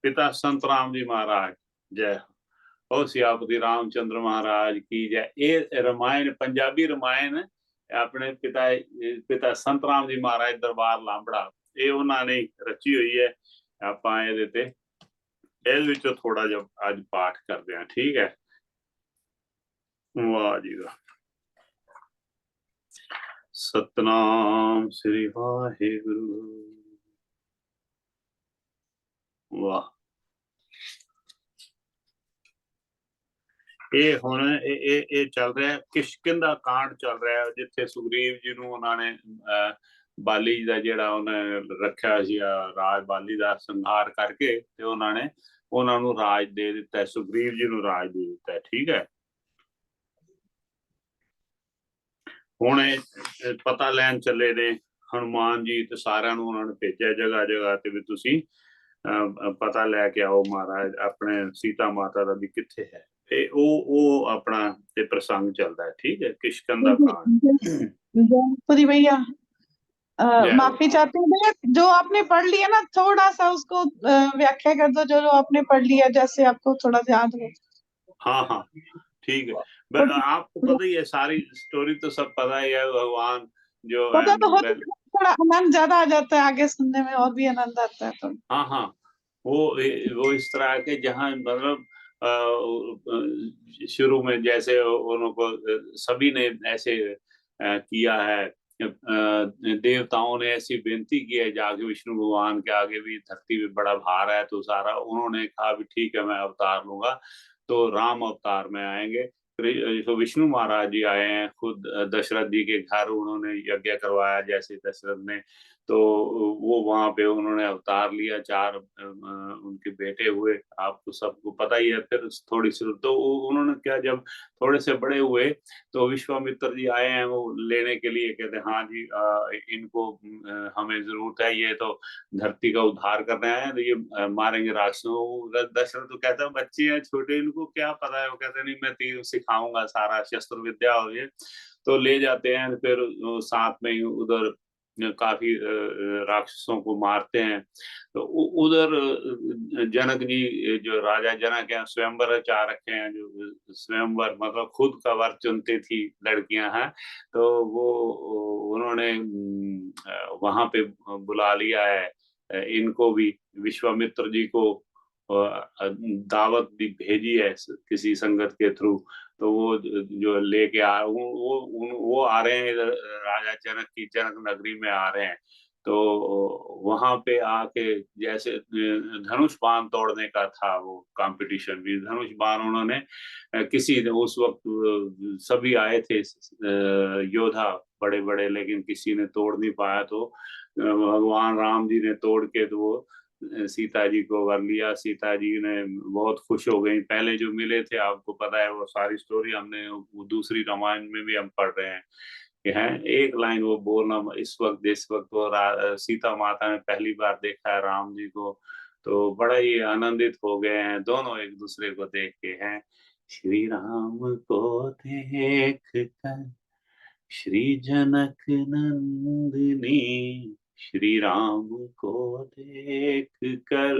पिता संत राम जी महाराज जय हो, सियापति रामचंद्र महाराज की जय। ये रामायण पंजाबी रामायण अपने पिता संत राम जी महाराज दरबार लांबड़ा ये उन्होंने रची हुई है। ਆਪਾਂ ਇਹਦੇ ਤੇ ਇਹਦੇ ਵਿੱਚੋਂ ਥੋੜਾ ਜਿਹਾ ਅੱਜ ਪਾਠ ਕਰਦੇ ਹਾਂ, ਠੀਕ ਹੈ। ਵਾਹ ਜੀ ਵਾਹ। ਸਤਨਾਮ ਸ੍ਰੀ ਵਾਹਿਗੁਰੂ। ਵਾਹ। ਇਹ ਹੁਣ ਇਹ ਚੱਲ ਰਿਹਾ ਕਿਸ਼ਕਿੰਧਾ ਕਾਂਡ ਚੱਲ ਰਿਹਾ, ਜਿੱਥੇ ਸੁਗਰੀਵ ਜੀ ਨੂੰ ਉਹਨਾਂ ਨੇ ਬਾਲੀ ਦਾ ਜਿਹੜਾ ਉਹਨੇ ਰੱਖਿਆ ਸੀ ਰਾਜ, ਬਾਲੀ ਦਾ ਸੰਹਾਰ ਕਰਕੇ ਤੇ ਉਹਨਾਂ ਨੇ ਉਹਨਾਂ ਨੂੰ ਰਾਜ ਦੇ ਦਿੱਤਾ, ਸੁਗਰੀਵ ਜੀ ਨੂੰ ਰਾਜ ਦੇ ਦਿੱਤਾ, ਠੀਕ ਹੈ। ਹੁਣ ਇਹ ਪਤਾ ਲੈਣ ਚੱਲੇ ਨੇ ਹਨੂਮਾਨ ਜੀ ਤੇ ਸਾਰਿਆਂ ਨੂੰ ਉਹਨਾਂ ਨੇ ਭੇਜਿਆ ਜਗ੍ਹਾ ਜਗ੍ਹਾ ਤੇ ਵੀ ਤੁਸੀਂ ਪਤਾ ਲੈ ਕੇ ਆਓ ਮਹਾਰਾਜ ਆਪਣੇ ਸੀਤਾ ਮਾਤਾ ਦਾ ਵੀ ਕਿੱਥੇ ਹੈ। ਉਹ अपना ये प्रसंग चलता है, ठीक है। किशकिंधा कांड। पूरी भैया माफी चाहती हूँ भैया, जो आपने पढ़ लिया ना थोड़ा सा उसको व्याख्या कर दो, जो आपने पढ़ लिया जैसे आपको थोड़ा याद हो। हाँ हाँ ठीक है। आपको पता ही है सारी स्टोरी तो सब पता ही है। भगवान जो पता तो होता है, थोड़ा आनंद ज्यादा आ जाता है आगे सुनने में, और भी आनंद आता है। तो हाँ हाँ वो इस तरह के जहाँ मतलब शुरू में जैसे उनको सभी ने ऐसे किया है, देवताओं ने ऐसी बेनती की है जाके विष्णु भगवान के आगे भी, धरती में बड़ा भार है तो सारा उन्होंने कहा भी ठीक है मैं अवतार लूंगा, तो राम अवतार में आएंगे। तो विष्णु महाराज जी आए हैं खुद दशरथ जी के घर, उन्होंने यज्ञ करवाया जैसे दशरथ ने, तो वो वहां पे उन्होंने अवतार लिया, 4 उनके बेटे हुए, आपको सबको पता ही है। फिर थोड़ी सी तो उन्होंने क्या, जब थोड़े से बड़े हुए तो विश्वामित्र जी आए हैं वो लेने के लिए, कहते हाँ जी इनको हमें जरूरत है, ये तो धरती का उद्धार करने आए हैं, तो ये मारेंगे राक्षसों। दशरथ तो कहता है बच्चे हैं छोटे, इनको क्या पता है। वो कहते नहीं मैं तीर सिखाऊंगा, सारा शस्त्र विद्या हो ये, तो ले जाते हैं। फिर साथ में ही उधर काफी राक्षसों को मारते हैं। तो उधर जनक जी जो राजा जनक हैं स्वयंवर रचा रखे हैं, जो स्वयंवर मतलब खुद का वर चुनती थी लड़कियां हैं, तो वो उन्होंने वहां पे बुला लिया है इनको भी, विश्वामित्र जी को दावत भी भेजी है किसी संगत के थ्रू। तो वो जो लेके वो आ रहे हैं इधर राजा जनक की जनक नगरी में आ रहे हैं। तो वहां पे आके जैसे धनुष बाण तोड़ने का था वो कंपटीशन भी, धनुष बाण उन्होंने किसी ने उस वक्त सभी आए थे योद्धा बड़े बड़े, लेकिन किसी ने तोड़ नहीं पाया। तो भगवान राम जी ने तोड़ के तो वो सीता जी को वर लिया। सीता जी ने बहुत खुश हो गई। पहले जो मिले थे आपको पता है वो सारी स्टोरी हमने दूसरी रामायण में भी हम पढ़ रहे हैं कि है एक लाइन वो बोलना, इस वक्त जिस वक्त वो सीता माता ने पहली बार देखा है राम जी को, तो बड़ा ही आनंदित हो गए हैं दोनों एक दूसरे को देख के। हैं श्री राम को देख कर श्री जनक नंदिनी, श्री राम को देख कर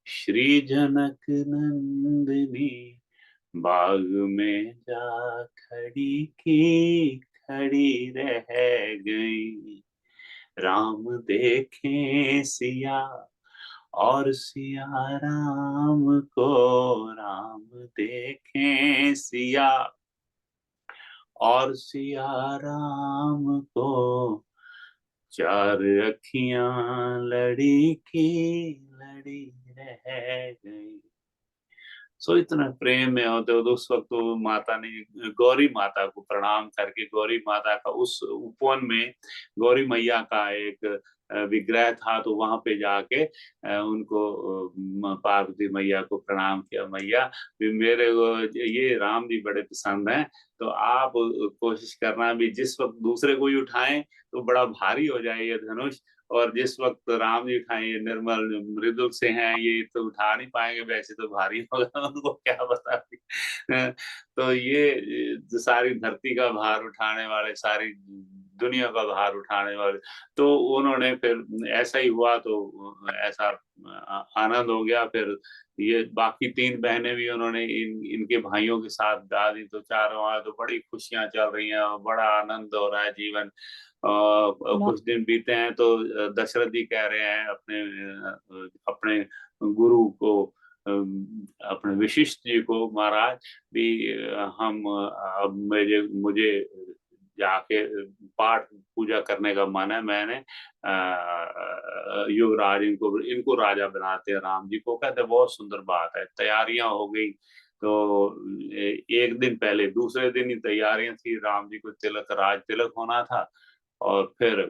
श्री जनक नंदिनी, बाग में जा खड़ी की खड़ी रह गई। राम देखे सिया और सिया राम को, राम देखे सिया और सिया राम को, 4 अखियां लड़ी की लड़ी रह गई। सो इतना प्रेम में होते हो तो उस वक्त तो माता ने गौरी माता को प्रणाम करके, गौरी माता का उस उपवन में गौरी मैया का एक विग्रह था, तो वहां पे जाके उनको पार्वती मैया को प्रणाम किया। मैया मेरे ये राम जी बड़े पसंद हैं, तो आप कोशिश करना भी जिस वक्त दूसरे को ही उठाएं तो बड़ा भारी हो जाए ये धनुष, और जिस वक्त राम जी उठाएं ये निर्मल मृदुल से हैं, ये तो उठा नहीं पाएंगे, वैसे तो भारी होगा उनको क्या पता। तो ये सारी धरती का भार उठाने वाले, सारी दुनिया का भार उठाने वाले, तो उन्होंने फिर ऐसा ही हुआ। तो ऐसा आनंद हो गया। फिर ये बाकी 3 बहनें भी उन्होंने इनके भाइयों के साथ ब्याह दी, तो चारों वहाँ तो बड़ी खुशियाँ चल रही हैं और बड़ा आनंद हो रहा है जीवन। कुछ दिन बीते हैं तो दशरथ जी कह रहे हैं अपने गुरु को, अपने वशिष्ठ जी को, महाराज भी हम अब मुझे मुझे जाके पाठ पूजा करने का मन है। मैंने युवराज इनको इनको राजा बनाते हैं राम जी को। कहते बहुत सुंदर बात है, तैयारियां हो गई। तो एक दिन पहले, दूसरे दिन ही तैयारियां थी, राम जी को तिलक, राज तिलक होना था। और फिर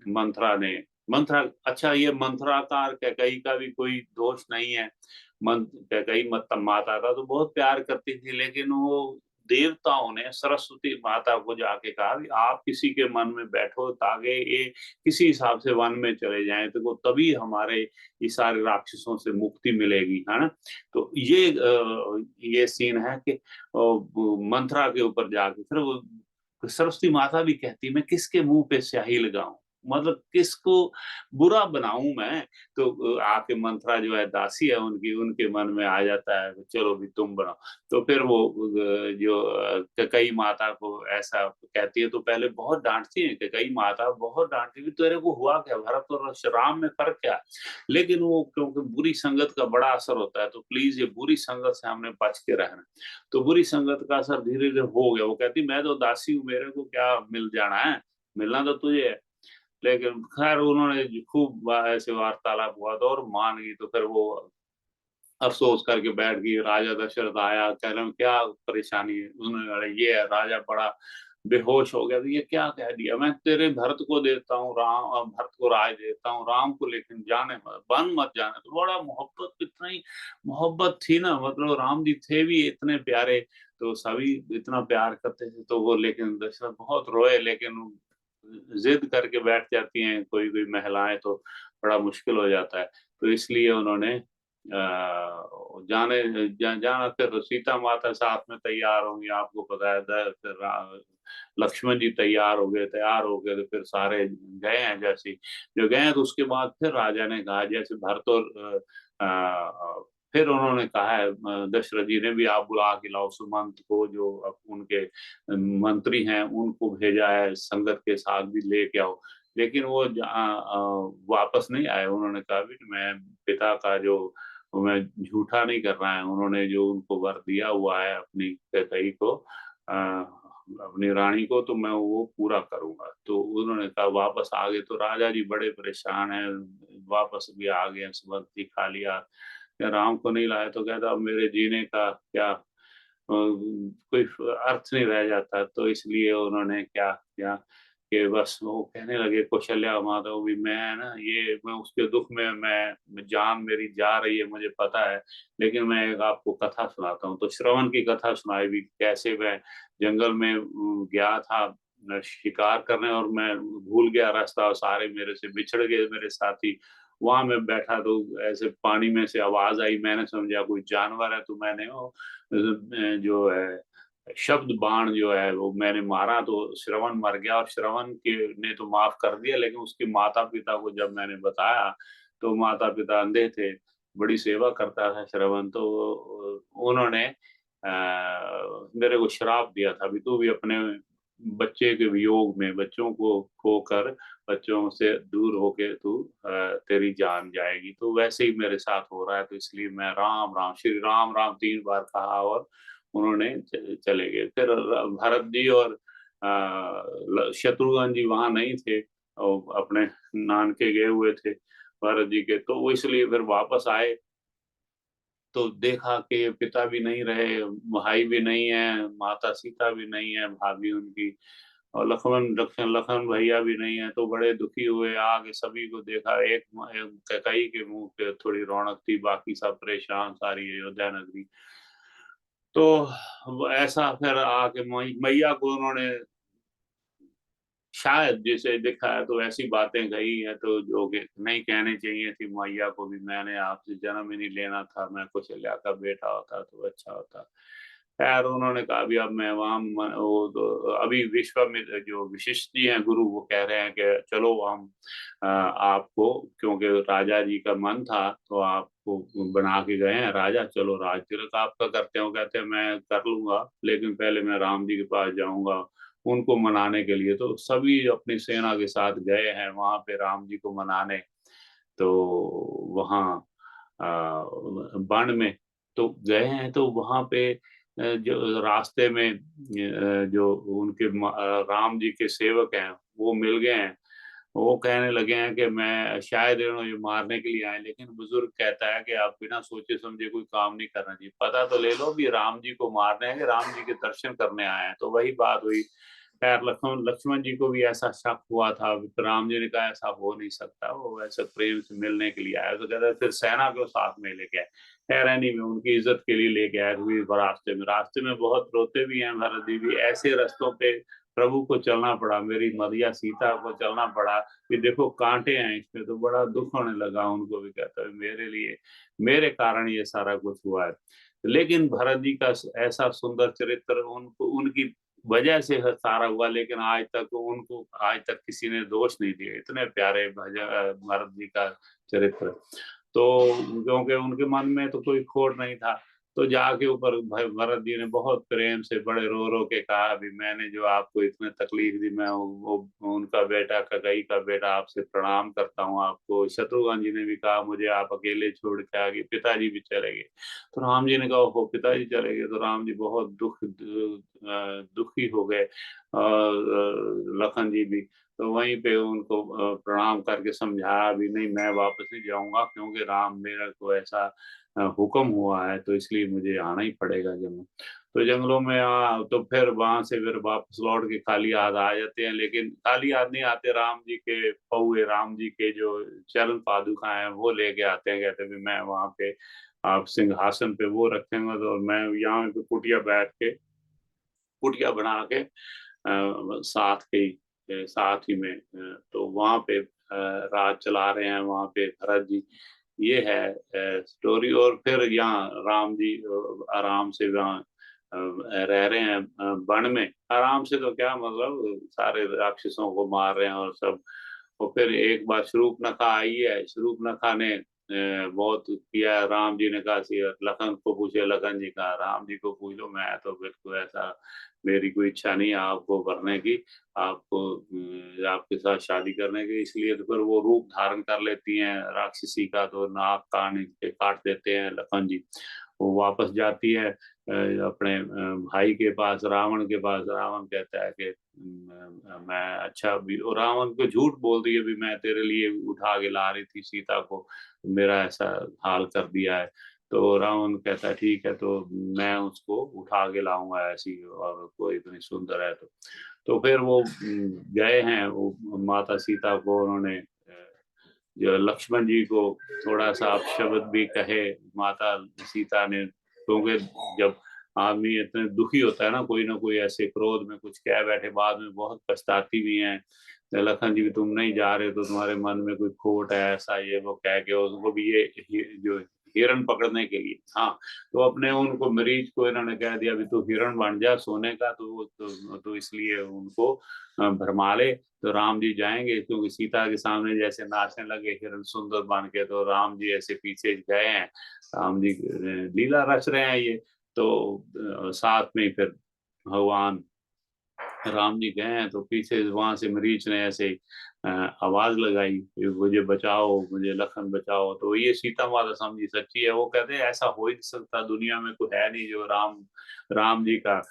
मंथरा ने, मंथरा, अच्छा ये मंथराकार कैकई का भी कोई दोष नहीं है। कैकई माता का तो बहुत प्यार करती थी, लेकिन वो देवताओं ने सरस्वती माता को जाके कहा कि आप किसी के मन में बैठो ताकि ये किसी हिसाब से वन में चले जाएं, तो तभी हमारे ये सारे राक्षसों से मुक्ति मिलेगी, है ना। तो ये सीन है कि मंथरा के ऊपर जाके फिर वो सरस्वती माता भी कहती, मैं किसके मुंह पे स्याही लगाऊं, मतलब किसको बुरा बनाऊं मैं। तो आके मंथरा जो है दासी है उनकी, उनके मन में आ जाता है चलो भी तुम बनाओ। तो फिर वो जो कैकई माता को ऐसा कहती है, तो पहले बहुत डांटती है कैकई माता, बहुत डांटती है, तेरे को हुआ क्या, भरत और राम में फर्क क्या। लेकिन वो क्योंकि बुरी संगत का बड़ा असर होता है, तो प्लीज ये बुरी संगत से हमने बच के रहना। तो बुरी संगत का असर धीरे धीरे हो गया। वो कहती मैं तो दासी हूँ, मेरे को क्या मिल जाना है, मिलना तो तुझे है। लेकिन खैर उन्होंने खूब ऐसे वार्तालाप हुआ तो और मान गई। तो फिर वो अफसोस करके बैठ गई। राजा दशरथ आया, कह रहे क्या परेशानी है। उन्होंने, अरे ये है, राजा बड़ा बेहोश हो गया। तो ये क्या कह दिया, मैं तेरे भरत को देता हूँ, राम भरत को राज देता हूँ, राम को लेकिन जाने मत, बन मत जाने। तो बड़ा मोहब्बत, इतनी मोहब्बत थी ना, मतलब राम जी थे भी इतने प्यारे, तो सभी इतना प्यार करते थे। तो वो, लेकिन दशरथ बहुत रोए, लेकिन जिद करके बैठ जाती हैं कोई कोई महिलाएं, तो बड़ा मुश्किल हो जाता है। तो इसलिए उन्होंने जाना। फिर सीता माता साथ में तैयार होंगी, आपको पता है। फिर लक्ष्मण जी तैयार हो गए, तो फिर सारे गए हैं। जैसे जो गए हैं, तो उसके बाद फिर राजा ने कहा, जैसे भरत और फिर उन्होंने कहा है, दशरथ जी ने भी, आप बुला के लाओ सुमंत को, जो अब उनके मंत्री हैं, उनको भेजा है, संगत के साथ भी लेके आओ। लेकिन वो वापस नहीं आए। उन्होंने कहा भी मैं पिता का जो, मैं झूठा नहीं कर रहा है, उन्होंने जो उनको वर दिया हुआ है अपनी कैकई को, अपनी रानी को, तो मैं वो पूरा करूंगा। तो उन्होंने कहा वापस आ गए। तो राजा जी बड़े परेशान हैं, वापस भी आ गए, सुबह खा लिया, या राम को नहीं लाया। तो कहता अब मेरे जीने का क्या कोई अर्थ नहीं रह जाता। तो इसलिए उन्होंने क्या किया कि बस वो कहने लगे, कौशल्या माता भी, मैं ना ये, मैं उसके दुख में, मैं जान मेरी जा रही है, मुझे पता है, लेकिन मैं एक आपको कथा सुनाता हूँ। तो श्रवण की कथा सुनाई भी, कैसे मैं जंगल में गया था शिकार करने, और मैं भूल गया रास्ता, और सारे मेरे से बिछड़ गए मेरे साथी। वहां मैं बैठा तो ऐसे पानी में से आवाज आई, मैंने समझा कोई जानवर है, तो मैंने वो जो है शब्द बाण जो है वो मैंने मारा, तो श्रवण मर गया। और श्रवण के ने तो माफ कर दिया, लेकिन उसके माता पिता को जब मैंने बताया, तो माता पिता अंधे थे, बड़ी सेवा करता था श्रवण। तो उन्होंने मेरे को श्राप दिया था, अभी तू भी अपने बच्चे के वियोग में, बच्चों को खोकर, बच्चों से दूर होके तू तेरी जान जाएगी। तो वैसे ही मेरे साथ हो रहा है। तो इसलिए मैं राम राम, श्री राम राम 3 बार कहा, और उन्होंने चले गए। फिर भरत जी और शत्रुघ्न जी वहां नहीं थे, और अपने नानके गए हुए थे भरत जी के। तो वो इसलिए फिर वापस आए, तो देखा कि पिता भी नहीं रहे, भाई भी नहीं है, माता सीता भी नहीं है, भाभी उनकी, और लखन भैया भी नहीं है। तो बड़े दुखी हुए, आगे सभी को देखा, एक कैकई के मुंह पे थोड़ी रौनक थी, बाकी सब परेशान, सारी अयोध्या नगरी। तो ऐसा फिर आके मैया को उन्होंने शायद जैसे देखा है, तो ऐसी बातें कही है, तो जो कि नहीं कहनी चाहिए थी मैया को भी, मैंने आपसे जन्म ही नहीं लेना था, मैं कौशल्या का बेटा होता तो अच्छा होता। खैर उन्होंने कहा अभी अब मैं वहाँ वो तो अभी विश्व में जो विशिष्टि हैं गुरु वो कह रहे हैं कि चलो हम आपको, क्योंकि राजा जी का मन था तो आपको बना के गए हैं राजा, चलो राज तिलक आपका करते हो। कहते हैं मैं कर लूंगा, लेकिन पहले मैं राम जी के पास जाऊंगा उनको मनाने के लिए। तो सभी अपनी सेना के साथ गए हैं वहां पे राम जी को मनाने। तो वहाँ बन में तो गए हैं, तो वहां पे जो रास्ते में जो उनके राम जी के सेवक हैं वो मिल गए हैं। वो कहने लगे हैं कि मैं शायद ये मारने के लिए आए, लेकिन बुजुर्ग कहता है कि आप बिना सोचे समझे कोई काम नहीं करना चाहिए, पता तो ले लो भी राम जी को मारने हैं कि राम जी के दर्शन करने आए हैं। तो वही बात हुई। खैर लक्ष्मण लक्ष्मण जी को भी ऐसा शक हुआ था, राम जी ने कहा ऐसा हो नहीं सकता, वो ऐसे प्रेम से मिलने के लिए आया। तो कहता फिर सेना को साथ में लेके आए। खैर में उनकी इज्जत के लिए लेके आए हुए रास्ते में बहुत रोते भी हैं भरत जी भी। ऐसे रास्तों पे प्रभु को चलना पड़ा, मेरी मरिया सीता को चलना पड़ा कि देखो कांटे हैं इसमें, तो बड़ा दुख होने लगा उनको भी। कहता है मेरे लिए, मेरे कारण ये सारा कुछ हुआ है। लेकिन भरत जी का ऐसा सुंदर चरित्र, उनको उनकी वजह से सारा हुआ, लेकिन आज तक किसी ने दोष नहीं दिया। इतने प्यारे भरत जी का चरित्र। तो क्योंकि उनके मन में तो कोई खोट नहीं था, तो जाके ऊपर भरत जी ने बहुत प्रेम से बड़े रो रो के कहा अभी मैंने जो आपको इतने तकलीफ दी, मैं वो उनका बेटा ककई का बेटा आपसे प्रणाम करता हूँ आपको। शत्रुघ्न जी ने भी कहा मुझे आप अकेले छोड़ के आगे, पिताजी भी चले गए। तो राम जी ने कहा हो पिताजी चले गए, तो राम जी बहुत दुखी हो गए, और लखन जी भी। तो वहीं पे उनको प्रणाम करके समझाया भी नहीं मैं वापस नहीं जाऊंगा, क्योंकि राम मेरा को ऐसा हुक्म हुआ है, तो इसलिए मुझे आना ही पड़ेगा जंगल। तो जंगलों में तो फिर वहां से फिर वापस लौट के खाली हाथ आ जाते हैं, लेकिन खाली हाथ नहीं आते। राम जी के पौए, राम जी के जो चरण पादुका हैं वो लेके आते हैं। कहते हैं मैं वहां पे आप सिंहासन पे वो रखेंगे, तो मैं यहाँ पे कुटिया बैठ के, कुटिया बना के साथ ही में तो वहां पे राज चला रहे हैं वहां पे भरत जी। ये है स्टोरी। और फिर यहाँ राम जी आराम से वहाँ रह रहे हैं वन में। आराम से तो क्या मतलब सारे राक्षसों को मार रहे हैं और सब। और फिर एक बार शूर्पणखा आई है। शूर्पणखा ने बहुत किया। राम जी ने कहा लखन को पूछे, लखन जी कहा राम जी को पूछ लो, मैं तो बिल्कुल ऐसा, मेरी कोई इच्छा नहीं है आपको करने की, आपको आपके साथ शादी करने की। इसलिए तो फिर वो रूप धारण कर लेती हैं राक्षसी का, तो नाक कान के काट देते हैं लखन जी। वो वापस जाती है अपने भाई के पास, रावण के पास। रावण कहता है कि मैं अच्छा भी, और रावण को झूठ बोल रही है भी मैं तेरे लिए उठा के ला रही थी सीता को, मेरा ऐसा हाल कर दिया है। तो रावण कहता है ठीक है, तो मैं उसको उठा के लाऊंगा ऐसी, और कोई इतनी सुंदर है तो फिर वो गए हैं, वो माता सीता को उन्होंने जो लक्ष्मण जी को थोड़ा सा अपशब्द भी कहे माता सीता ने, क्योंकि जब आदमी इतने दुखी होता है ना कोई ऐसे क्रोध में कुछ कह बैठे, बाद में बहुत पछताती भी हैं। लखन जी भी तुम नहीं जा रहे तो तुम्हारे मन में कोई खोट है ऐसा ये वो कह के उसको भी ये जो हिरण पकड़ने के लिए, हाँ, तो अपने उनको मरीज को इन्होंने कह दिया भी तू हिरण बन जा सोने का, तो इसलिए उनको भरमा ले। तो राम जी जाएंगे क्योंकि सीता के सामने जैसे नाचने लगे हिरण सुंदर बन के, तो राम जी ऐसे पीछे गए हैं। राम जी लीला रच रहे हैं ये। तो साथ में फिर भगवान राम जी गए हैं, तो पीछे वहां से मरीच ने ऐसे आवाज लगाई मुझे बचाओ, मुझे लखन बचाओ। तो ये सीता माता समझी सच्ची है। वो कहते हैं ऐसा हो ही नहीं सकता, दुनिया में कोई है नहीं जो राम जी का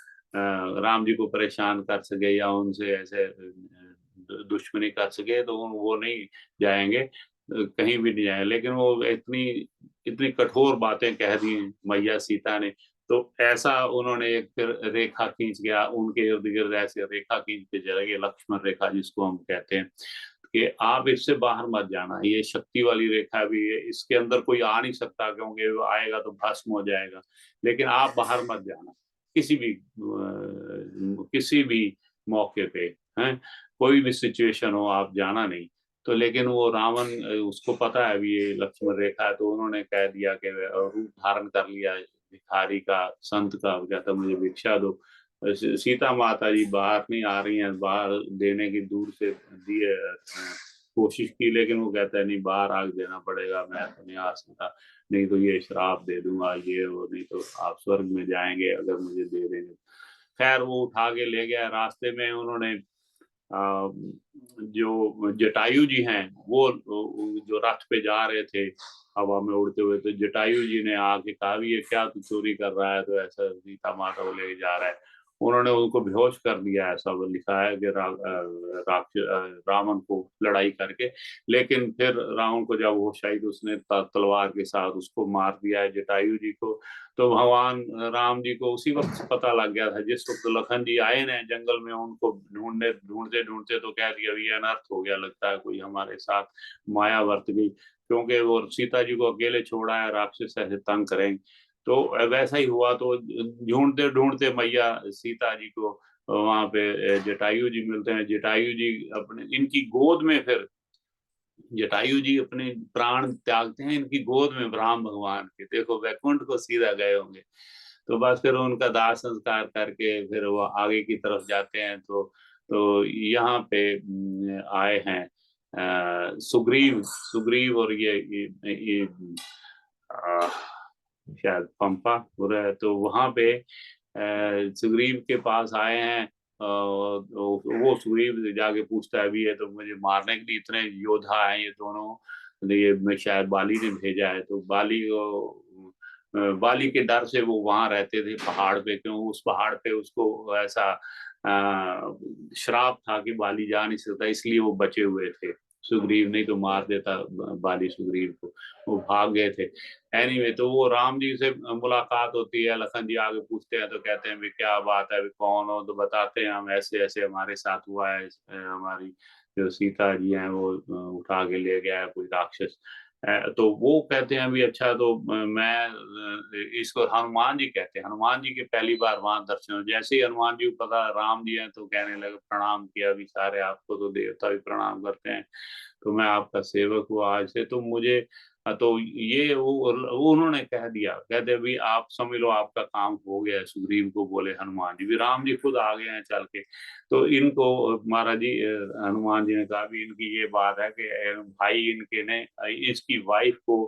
राम जी को परेशान कर सके या उनसे ऐसे दुश्मनी कर सके। तो वो नहीं जाएंगे, कहीं भी नहीं जाएंगे। लेकिन वो इतनी इतनी कठोर बातें कह दी मैया सीता ने। तो ऐसा उन्होंने एक फिर रेखा खींच गया उनके इर्द गिर्द, ऐसे रेखा खींच के चले गए, लक्ष्मण रेखा जिसको हम कहते हैं कि आप इससे बाहर मत जाना, ये शक्ति वाली रेखा भी है, इसके अंदर कोई आ नहीं सकता, क्योंकि वो आएगा तो भस्म हो जाएगा। लेकिन आप बाहर मत जाना किसी भी मौके पे, हैं, कोई भी सिचुएशन हो आप जाना नहीं। तो लेकिन वो रावण उसको पता है अभी ये लक्ष्मण रेखा है, तो उन्होंने कह दिया कि रूप धारण कर लिया भिखारी का, संत का, कहता मुझे भिक्षा दो। सीता माता जी बाहर नहीं आ रही हैं, बाहर देने की दूर से दिए कोशिश की, लेकिन वो कहता है नहीं, बाहर आग देना पड़ेगा, मैं तो नहीं आ सकता, नहीं तो ये श्राप दे दूंगा, ये वो, नहीं तो आप स्वर्ग में जाएंगे अगर मुझे दे देंगे। खैर वो उठा के ले गया। रास्ते में उन्होंने जो जटायु जी हैं वो जो रथ पे जा रहे थे हवा में उड़ते हुए, तो जटायु जी ने आके कहा भी ये क्या तू चोरी कर रहा है, तो ऐसा सीता माता को लेके जा रहा है। उन्होंने उनको बेहोश कर दिया, ऐसा वो लिखा है कि रावण को लड़ाई करके। लेकिन फिर रावण को जब होश आई तो उसने तलवार के साथ उसको मार दिया है, जटायु जी को। तो भगवान राम जी को उसी वक्त पता लग गया था, जिस वक्त लखन जी आए ना जंगल में, उनको ढूंढने ढूंढते ढूंढते तो कह दिया ये अनर्थ हो गया, लगता है कोई हमारे साथ माया वर्त गई, क्योंकि वो सीता जी को अकेले छोड़ा है, राक्षस ऐसे तंग करेंगे। तो वैसा ही हुआ। तो ढूंढते ढूंढते मैया सीता जी को वहां पे जटायु जी मिलते हैं। जटायु जी अपने इनकी गोद में, फिर जटायु जी अपने प्राण त्यागते हैं इनकी गोद में ब्रह्म भगवान के, देखो वैकुंठ को सीधा गए होंगे। तो बस फिर उनका दाह संस्कार करके फिर वो आगे की तरफ जाते हैं। तो यहाँ पे आए हैं सुग्रीव सुग्रीव और ये अ, शायद पंपा हो रहा है, तो वहां पे सुग्रीव के पास आए हैं। वो सुग्रीव जाके पूछता है भी है तो मुझे मारने के लिए इतने योद्धा हैं ये दोनों, तो ये मैं शायद बाली ने भेजा है। तो बाली के डर से वो वहां रहते थे पहाड़ पे, क्यों उस पहाड़ पे उसको ऐसा श्राप था कि बाली जा नहीं सकता, इसलिए वो बचे हुए थे। सुग्रीव नहीं तो मार देता बाली सुग्रीव को, वो भाग गए थे। एनीवे तो वो राम जी से मुलाकात होती है, लखन जी आगे पूछते हैं तो कहते हैं भी क्या बात है, भी कौन हो, तो बताते हैं हम ऐसे ऐसे हमारे साथ हुआ है, हमारी जो सीता जी हैं वो उठा के ले गया है कोई राक्षस। तो वो कहते हैं भी अच्छा, तो मैं इसको हनुमान जी कहते हैं, हनुमान जी के पहली बार वहां दर्शन हो। जैसे ही हनुमान जी को पता राम जी हैं तो कहने लगे, प्रणाम किया भी सारे, आपको तो देवता भी प्रणाम करते हैं, तो मैं आपका सेवक हूँ आज से, तो मुझे तो ये वो उन्होंने कह दिया, कहते भी आप समझ लो आपका काम हो गया है। सुग्रीव को बोले हनुमान जी, भी राम जी खुद आ गए हैं चल के। तो इनको महाराज जी हनुमान जी ने कहा भी इनकी ये बात है कि भाई इनके ने इसकी वाइफ को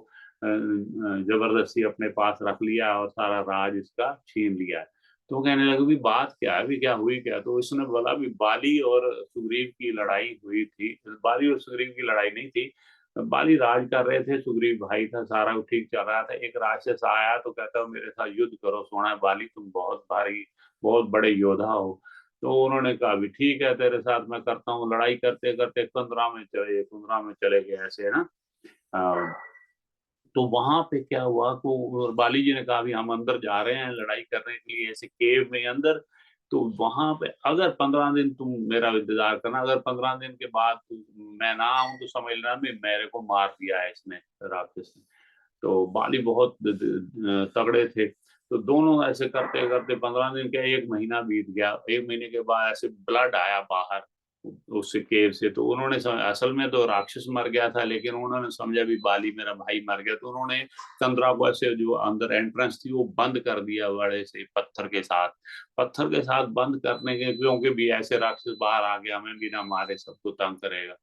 जबरदस्ती अपने पास रख लिया और सारा राज इसका छीन लिया है। तो कहने लगे भी बात क्या है, भी क्या हुई क्या, तो इसने बोला भी बाली और सुग्रीव की लड़ाई हुई थी। बाली और सुग्रीव की लड़ाई नहीं थी, बाली राज कर रहे थे, सुग्रीव भाई था, सारा ठीक चल रहा था। एक राक्षस आया तो कहता मेरे साथ युद्ध करो, सोना बाली तुम बहुत भारी बहुत बड़े योद्धा हो। तो उन्होंने कहा भी ठीक है तेरे साथ मैं करता हूँ। लड़ाई करते करते 15 में चले गए ऐसे है ना। तो वहां पे क्या हुआ को बाली जी ने कहा भी हम अंदर जा रहे हैं लड़ाई करने के लिए ऐसे केव में अंदर। तो वहां पे अगर 15 दिन तुम मेरा इंतजार करना, अगर 15 दिन के बाद मैं ना आऊं तो समझ लेना भी मेरे को मार दिया है इसने, राक्षस ने। तो बाली बहुत तगड़े थे। तो दोनों ऐसे करते करते 15 दिन क्या, 1 महीना बीत गया। 1 महीने के बाद ऐसे ब्लड आया बाहर उस केव से। तो उन्होंने असल में तो राक्षस मर गया था, लेकिन उन्होंने समझा भी बाली मेरा भाई मर गया, तो उन्होंने चंद्रा को ऐसे जो अंदर एंट्रेंस थी वो बंद कर दिया बड़े से पत्थर के साथ। पत्थर के साथ बंद करने के, क्योंकि भी ऐसे राक्षस बाहर आ गया हमें बिना मारे सबको तंग करेगा।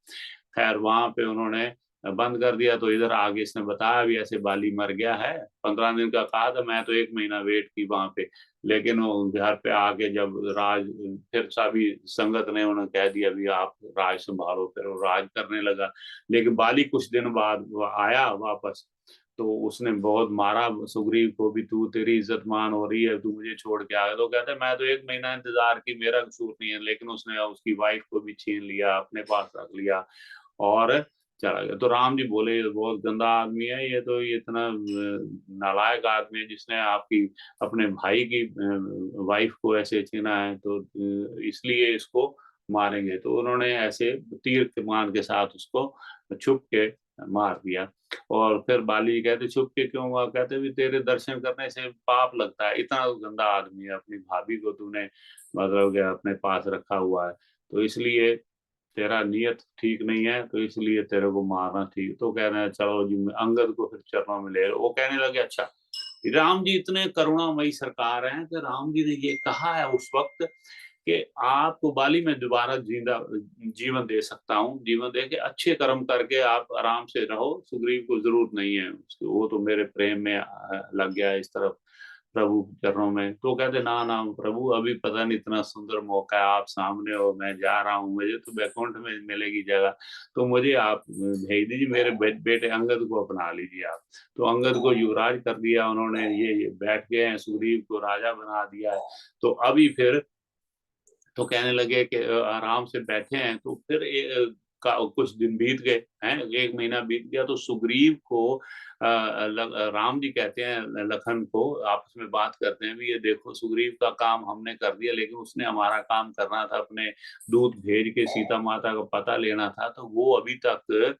खैर वहां पे उन्होंने बंद कर दिया। तो इधर आगे इसने बताया भी ऐसे बाली मर गया है, 15 दिन का कहा था, मैं तो 1 महीना वेट की वहां पे। लेकिन वो घर पे आके जब राज, फिर सभी संगत ने उन्हें कह दिया भी आप राज संभालो, फिर वो राज करने लगा। लेकिन बाली कुछ दिन बाद वो आया वापस, तो उसने बहुत मारा सुग्रीव को भी, तू तेरी इज्जत मान हो रही है, तू मुझे छोड़ के आ गया। तो कहते मैं तो 1 महीना इंतजार की, मेरा कसूर नहीं है, लेकिन उसने उसकी वाइफ को भी छीन लिया, अपने पास रख लिया और चला गया। तो राम जी बोले ये बहुत गंदा आदमी है, ये तो ये इतना नालायक आदमी है जिसने आपकी अपने भाई की वाइफ को ऐसे छीना है, तो इसलिए इसको मारेंगे। तो उन्होंने ऐसे तीर कमान के साथ उसको छुप के मार दिया। और फिर बाली कहते छुप के क्यों हुआ, कहते भी तेरे दर्शन करने से पाप लगता है, इतना गंदा आदमी है, अपनी भाभी को तूने मतलब कि अपने पास रखा हुआ है, तो इसलिए तेरा नियत ठीक नहीं है, तो इसलिए तेरे को मारना ठीक। तो कह रहे हैं चलो जी, अंगद को फिर चरणों में ले लो। वो कहने लगे अच्छा राम जी इतने करुणामयी सरकार हैं कि राम जी ने ये कहा है उस वक्त कि आपको बाली में दोबारा जिंदा जीवन दे सकता हूँ, जीवन दे के अच्छे कर्म करके आप आराम से रहो, सुग्रीव को जरूरत नहीं है उसकी, वो तो मेरे प्रेम में लग गया इस तरफ प्रभु के चरणों में। तो कहते ना ना प्रभु, अभी पता नहीं इतना सुंदर मौका है, आप सामने हो, मैं जा रहा हूँ, मुझे तो बैकुंठ में मिलेगी जगह, तो मुझे आप भेज दीजिए, मेरे बेटे अंगद को अपना लीजिए आप। तो अंगद को युवराज कर दिया उन्होंने, ये बैठ गए हैं, सुग्रीव को राजा बना दिया है। तो अभी फिर तो कहने लगे कि आराम से बैठे हैं, तो फिर कुछ दिन बीत गए हैं, 1 महीना बीत गया, तो सुग्रीव को राम जी कहते हैं लखन को, आपस में बात करते हैं भी, ये देखो सुग्रीव का काम हमने कर दिया, लेकिन उसने हमारा काम करना था, अपने दूत भेज के सीता माता का पता लेना था, तो वो अभी तक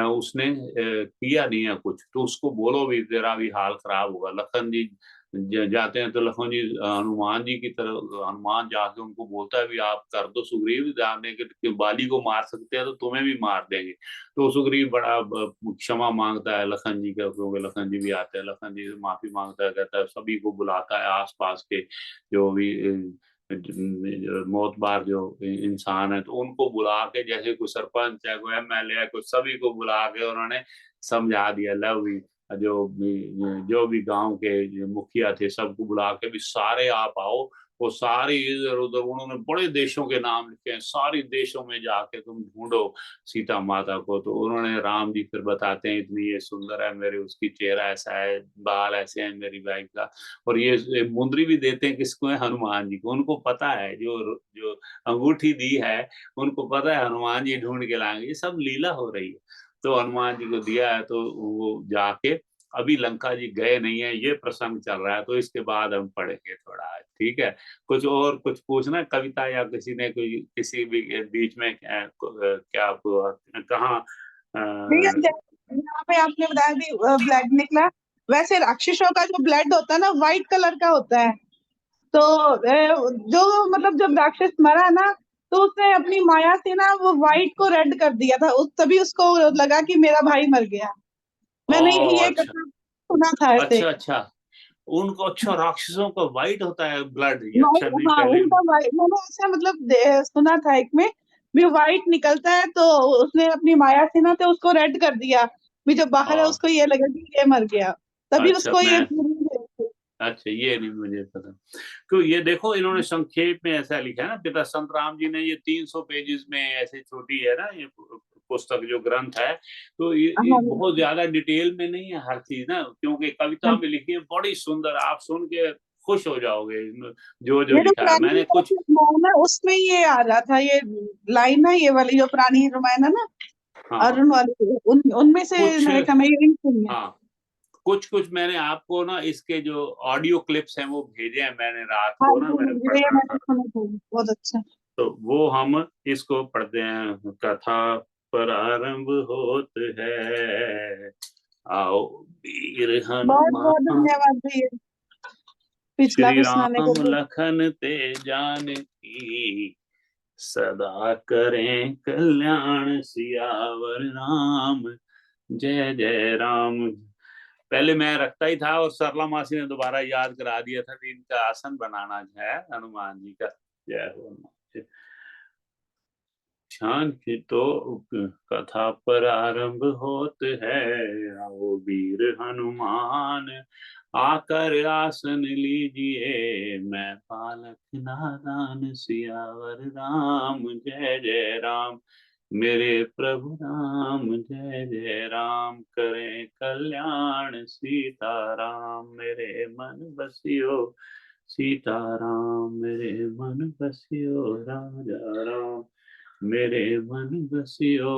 उसने किया नहीं है कुछ, तो उसको बोलो भी तेरा भी हाल खराब होगा। लखन जी जाते हैं, तो लखन जी हनुमान जी की तरफ, हनुमान जाके उनको बोलता है भी आप कर दो सुग्रीव, जानने के बाली को मार सकते हैं तो तुम्हें भी मार देंगे। तो सुग्रीव बड़ा क्षमा मांगता है लखन जी का, क्योंकि लखन जी भी आते हैं, लखन जी से माफी मांगता है, कहता है सभी को बुलाता है आसपास के जो भी मोतबार जो इंसान है, तो उनको बुला के, जैसे कोई सरपंच है, कोई एमएलए है, कोई सभी को बुला के उन्होंने समझा दिया, लव जो भी गांव के मुखिया थे सबको बुला के भी सारे आप आओ, वो सारी इधर उधर उन्होंने बड़े देशों के नाम लिखे हैं, सारी देशों में जाके तुम ढूंढो सीता माता को। तो उन्होंने, राम जी फिर बताते हैं इतनी ये सुंदर है मेरे, उसकी चेहरा ऐसा है, बाल ऐसे हैं मेरी वाइफ का, और ये मुंदरी भी देते हैं किसको है, हनुमान जी को। उनको पता है जो जो अंगूठी दी है, उनको पता है हनुमान जी ढूंढ के लाएंगे, ये सब लीला हो रही है। तो हनुमान जी को दिया है, तो वो जाके अभी लंका जी गए नहीं है, ये प्रसंग चल रहा है, तो इसके बाद हम पढ़ेंगे थोड़ा, ठीक है। कुछ और कुछ पूछना कविता, या किसी ने कोई किसी भी बीच में क्या आपको कहाँ भैया अ, यहाँ पे आपने बताया भी ब्लड निकला, वैसे राक्षसों का जो ब्लड होता है ना व्हाइट कलर का होता है। तो जो मतलब जब राक्षस मरा ना, तो उसने अपनी माया से ना वो व्हाइट को रेड कर दिया था, उस तभी उसको लगा कि मेरा भाई मर गया। मैंने ओ ये अच्छा, कथा सुना था ऐसे। अच्छा अच्छा, उनको, अच्छा राक्षसों का वाइट होता है ब्लड, ये अच्छा व्हाइट, नहीं हाँ पहले। उनका व्हाइट, मैंने ऐसा मतलब सुना था एक में भी व्हाइट निकलता है, तो उसने अपनी माया से ना तो उसको रेड कर दिया, भी जो बाहर है हाँ उसको ये लगा कि ये मर गया, तभी अच्छा, उसको ये मैं, अच्छा ये नहीं मुझे पता। क्यों, ये देखो इन्होंने संक्षेप में ऐसा लिखा है ना, पिता संत राम जी ने, ये 300 पेजेस में ऐसे छोटी है ना ये पुस्तक जो ग्रंथ है, तो ये हाँ। बहुत ज्यादा डिटेल में नहीं है हर चीज ना, क्योंकि कविता में लिखी है बड़ी सुंदर, आप सुन के खुश हो जाओगे इसमें जो जो मेरे लिखा है। मैंने कुछ, रामायण है उसमें ये आ रहा था, ये लाइन ना, ये वाली जो पुरानी रामायण है ना, हाँ हाँ, अरुण वाली, उनमें से कुछ, मेरे ख्याल में ये लिंक हुई है। हाँ कुछ कुछ मैंने आपको ना इसके जो ऑडियो क्लिप्स हैं वो भेजे हैं, मैंने रात हाँ को ना जी, हाँ मैंने जी पढ़ भैया, रहा मैंने था, सुना था, बहुत अच्छा। तो वो हम इसको पढ़ते हैं। कथा प्रारंभ होत है, आओ वीर बहुत बहुत हनुमान, धन्यवाद भैया, पिछला श्री भी सुनाने के राम लिए। लखन ते जानकी, सदा करें कल्याण सियावर राम, जय जय राम। पहले मैं रखता ही था, और सरला मासी ने दोबारा याद करा दिया था कि इनका आसन बनाना है हनुमान जी का। जय हो हनुमान। शांति तो कथा पर आरंभ होत है, आओ वीर हनुमान, आकर आसन लीजिए, मैं पालक नादान, सियावर राम, जय जय राम। मेरे प्रभु राम, जय जय राम, करें कल्याण सीताराम, मेरे मन बसियो सीताराम, मेरे मन बसियो राजा राम, मेरे मन बसियो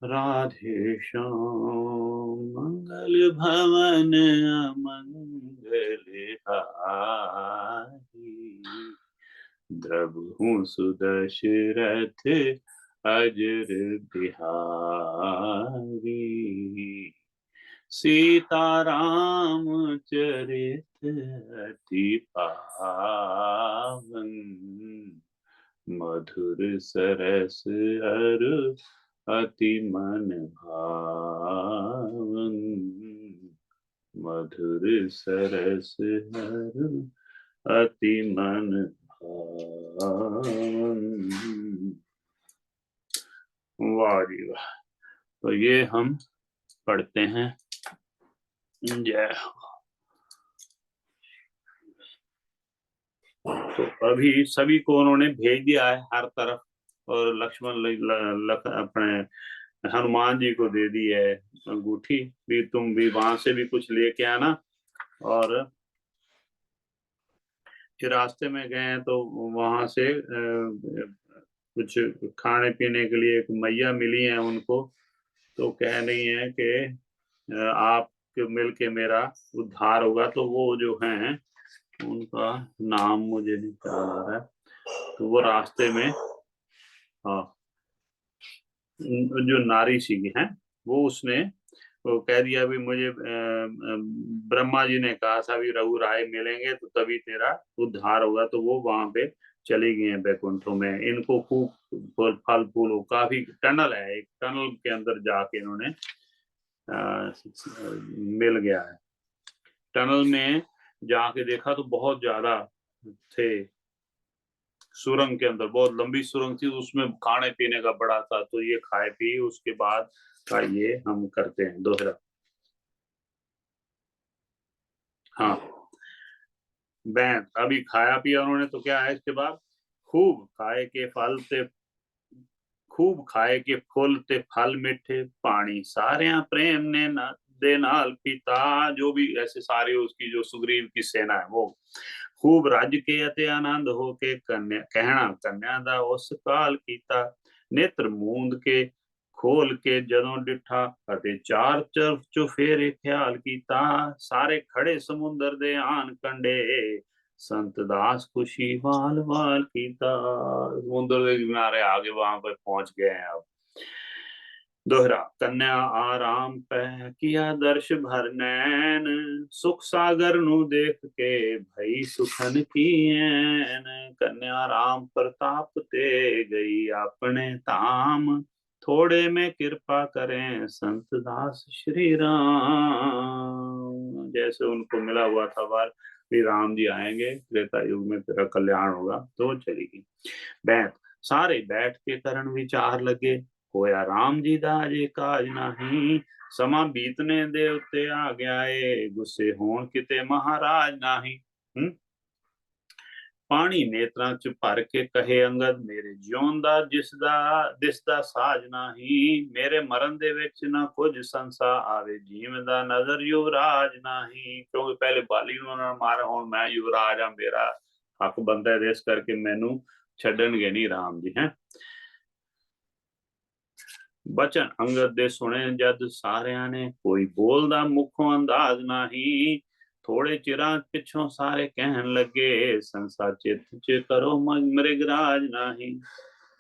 राधे श्याम। मंगल भवन अमंगल हारी, द्रवहु सुदशरथ अजर बिहारी, सीताराम चरित अति पावन, मधुर सरस अर अति मन भावन। मधुर सरस हर अति मन भावन। वाह जी वाह। तो ये हम पढ़ते हैं। जय हो। तो अभी सभी को उन्होंने भेज दिया है हर तरफ, और लक्ष्मण अपने हनुमान जी को दे दी है अंगूठी भी, तुम भी वहां से भी कुछ लेके आना। और फिर रास्ते में गए हैं तो वहां से कुछ खाने पीने के लिए एक मैया मिली है उनको, तो कह रही है कि आप मिल के मेरा उद्धार होगा। तो वो जो हैं उनका नाम मुझे नहीं याद आ रहा है, तो वो रास्ते में, हाँ, जो नारी सी है वो, उसने वो कह दिया भी मुझे ब्रह्मा जी ने कहा था भी रघु राय मिलेंगे तो तभी तेरा उद्धार होगा। तो वो वहां पे चली गई हैं बैकुंठों में। इनको खूब फल फूल, काफी टनल है, एक टनल के अंदर जाके इन्होंने मिल गया है। टनल में जाके देखा तो बहुत ज्यादा थे, सुरंग के अंदर बहुत लंबी सुरंग थी, उसमें खाने पीने का बड़ा था। तो ये खाए पी उसके बाद का ये हम करते हैं दोहरा। हाँ, बैं अभी खाया पिया उन्होंने, तो क्या है इसके बाद, खूब खाए के फल ते, खूब खाए के फूल ते फल मिठे, पानी सारे प्रेम ने न दे नाल पीता। जो भी ऐसे सारी उसकी जो सुग्रीव की सेना है वो खूब रज के अते आनंद हो के कन्या कहना कन्या दा उस काल कीता। नेत्र मूंद के खोल के जदों डिठा अते चार तरफ चुफेरे ख्याल कीता। सारे खड़े समुंदर दे आन कंडे संत दास खुशी वाल वाल कीता। समुद्र के किनारे आगे वहां पर पहुंच गए हैं अब। दोहरा कन्या आराम पह किया दर्श भर नैन, सुख सागर नु देख के भई सुखन की ऐन। कन्या राम प्रताप ते गई अपने धाम, थोड़े में कृपा करें संत दास श्री राम। जैसे उनको मिला हुआ था वार श्री राम जी आएंगे त्रेता युग में, तेरा कल्याण होगा, तो चलेगी। बैठ सारे बैठ के करण विचार लगे, होया राम जी दा अजे काज नाही। समा बीतने दे उत्ते आ गया है, गुस्से होण किते महाराज नाही। पानी नेत्रां च भर के कहे अंगद, मेरे ਜਿਉਣ ਦਾ ਦਿਸਦਾ ਸਾਜ नाही। मेरे मरण दे विच ना कुछ संसा आवे, जीव दा नजर युवराज नाही। क्योंकि पहले बाली ਨੂੰ ਉਹਨਾਂ ਮਾਰ, ਹੁਣ मैं युवराज हाँ, मेरा हक बनता है, इस करके मैनू छड्डणगे नहीं राम जी। हैं बचन अंगद दे सुने जद सारियां ने, कोई बोलदा मुखों अंदाज नाही। थोड़े चिरां पिछों सारे कहन लगे, संसा चित च करो मृगराज नाही।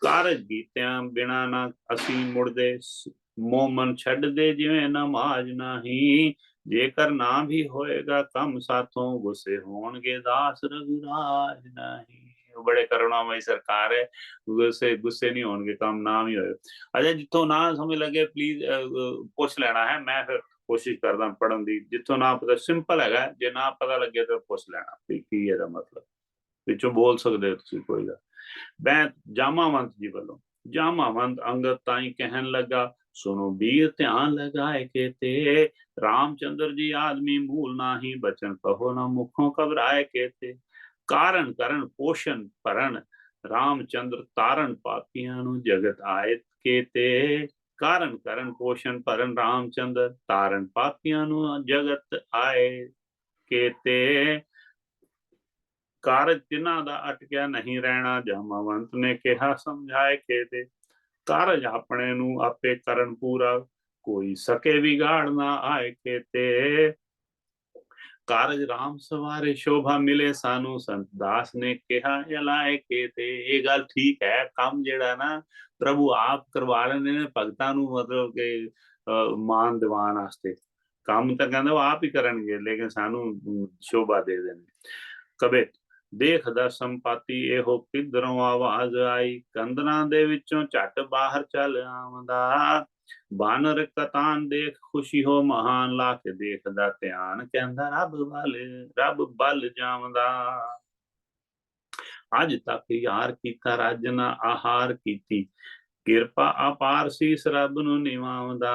कारज बीत्या बिना ना असी मुड़दे, मोह मन छड़ दे जिवें नमाज नाही। जेकर ना भी होएगा कम साथों, गुस्से होणगे दास रघुराज नाही। बड़े करुणामयी सरकार है, गुस्से गुस्से नहीं होणगे, कम नाम ही होए। अच्छा जिथों ना समझ लगे प्लीज पुछ लेना है, मैं फिर कोशिश करदा पढ़न दी। जिथों ना पता सिंपल हैगा, जे ना पता लगे तो पुछ लेना भी की ਇਹਦਾ मतलब, ਵਿੱਚੋਂ बोल सकते हो ਤੁਸੀਂ कोई गल। मैं जामावंत जी वालों, जामावंत अंगद ताई कहन लगा, सुनो वीर ध्यान लगाए के ते, रामचंद्र जी आदमी मूल नाही, बचन कहो ना मुखों घबराए के ते। कारण करण पोषण भरण, रामचंद्र तारण पापियां नु जगत आए के ते। कारण करण पोषण भरण, रामचंद्र तारण पापियां नु जगत आए के ते। ਕਾਰਜ ਜਿਨ੍ਹਾਂ ਦਾ ਅਟਕਿਆ ਨਹੀਂ ਰਹਿਣਾ, ਜਾਮਾਵੰਤ ਨੇ ਕਿਹਾ ਸਮਝਾਏ ਕੇ ਤੇ। ਕਾਰਜ ਆਪਣੇ ਨੂੰ ਆਪੇ ਕਰਨ ਪੂਰਾ, ਕੋਈ ਸਕੇ ਵਿਗਾੜ ਨਾ ਆਏ ਕੇ ਤੇ। ਕਾਰਜ ਰਾਮ ਸਵਾਰੇ ਸ਼ੋਭਾ ਮਿਲੇ ਸਾਨੂੰ, ਸੰਤ ਦਾਸ ਨੇ ਕਿਹਾ ਜਲਾਏ ਕੇ ਤੇ। ਇਹ ਗੱਲ ਠੀਕ ਹੈ, ਕੰਮ ਜਿਹੜਾ ਨਾ ਪ੍ਰਭੂ ਆਪ ਕਰਵਾ ਲੈਂਦੇ ਨੇ ਭਗਤਾਂ ਨੂੰ, ਮਤਲਬ ਕਿ ਮਾਨ ਦਿਵਾਨ ਵਾਸਤੇ। ਕੰਮ ਤਾਂ ਕਹਿੰਦੇ ਉਹ ਆਪ ਹੀ ਕਰਨਗੇ, ਲੇਕਿਨ ਸਾਨੂੰ ਸ਼ੋਭਾ ਦੇ ਦੇਣਗੇ। ਕਬੇ ਦੇਖਦਾ ਸੰਪਾਤੀ ਇਹੋ ਕਿਧਰੋਂ ਆਵਾਜ਼ ਆਈ, ਕੰਦਰਾਂ ਦੇ ਵਿੱਚੋਂ ਝੱਟ ਬਾਹਰ ਚੱਲ ਆਉਂਦਾ। ਬਾਨਰ ਕਤਾਨ ਦੇਖ ਖੁਸ਼ੀ ਹੋ ਮਹਾਨ, ਲਾ ਕੇ ਦੇਖਦਾ ਧਿਆਨ, ਕਹਿੰਦਾ ਰੱਬ ਬਲ ਜਾਵਦਾ। ਅੱਜ ਤੱਕ ਯਾਰ ਕੀਤਾ ਰੱਜ ਨਾ ਆਹਾਰ ਕੀਤੀ, ਕਿਰਪਾ ਅਪਾਰ ਸੀਸ ਰੱਬ ਨੂੰ ਨਿਵਾਉਂਦਾ।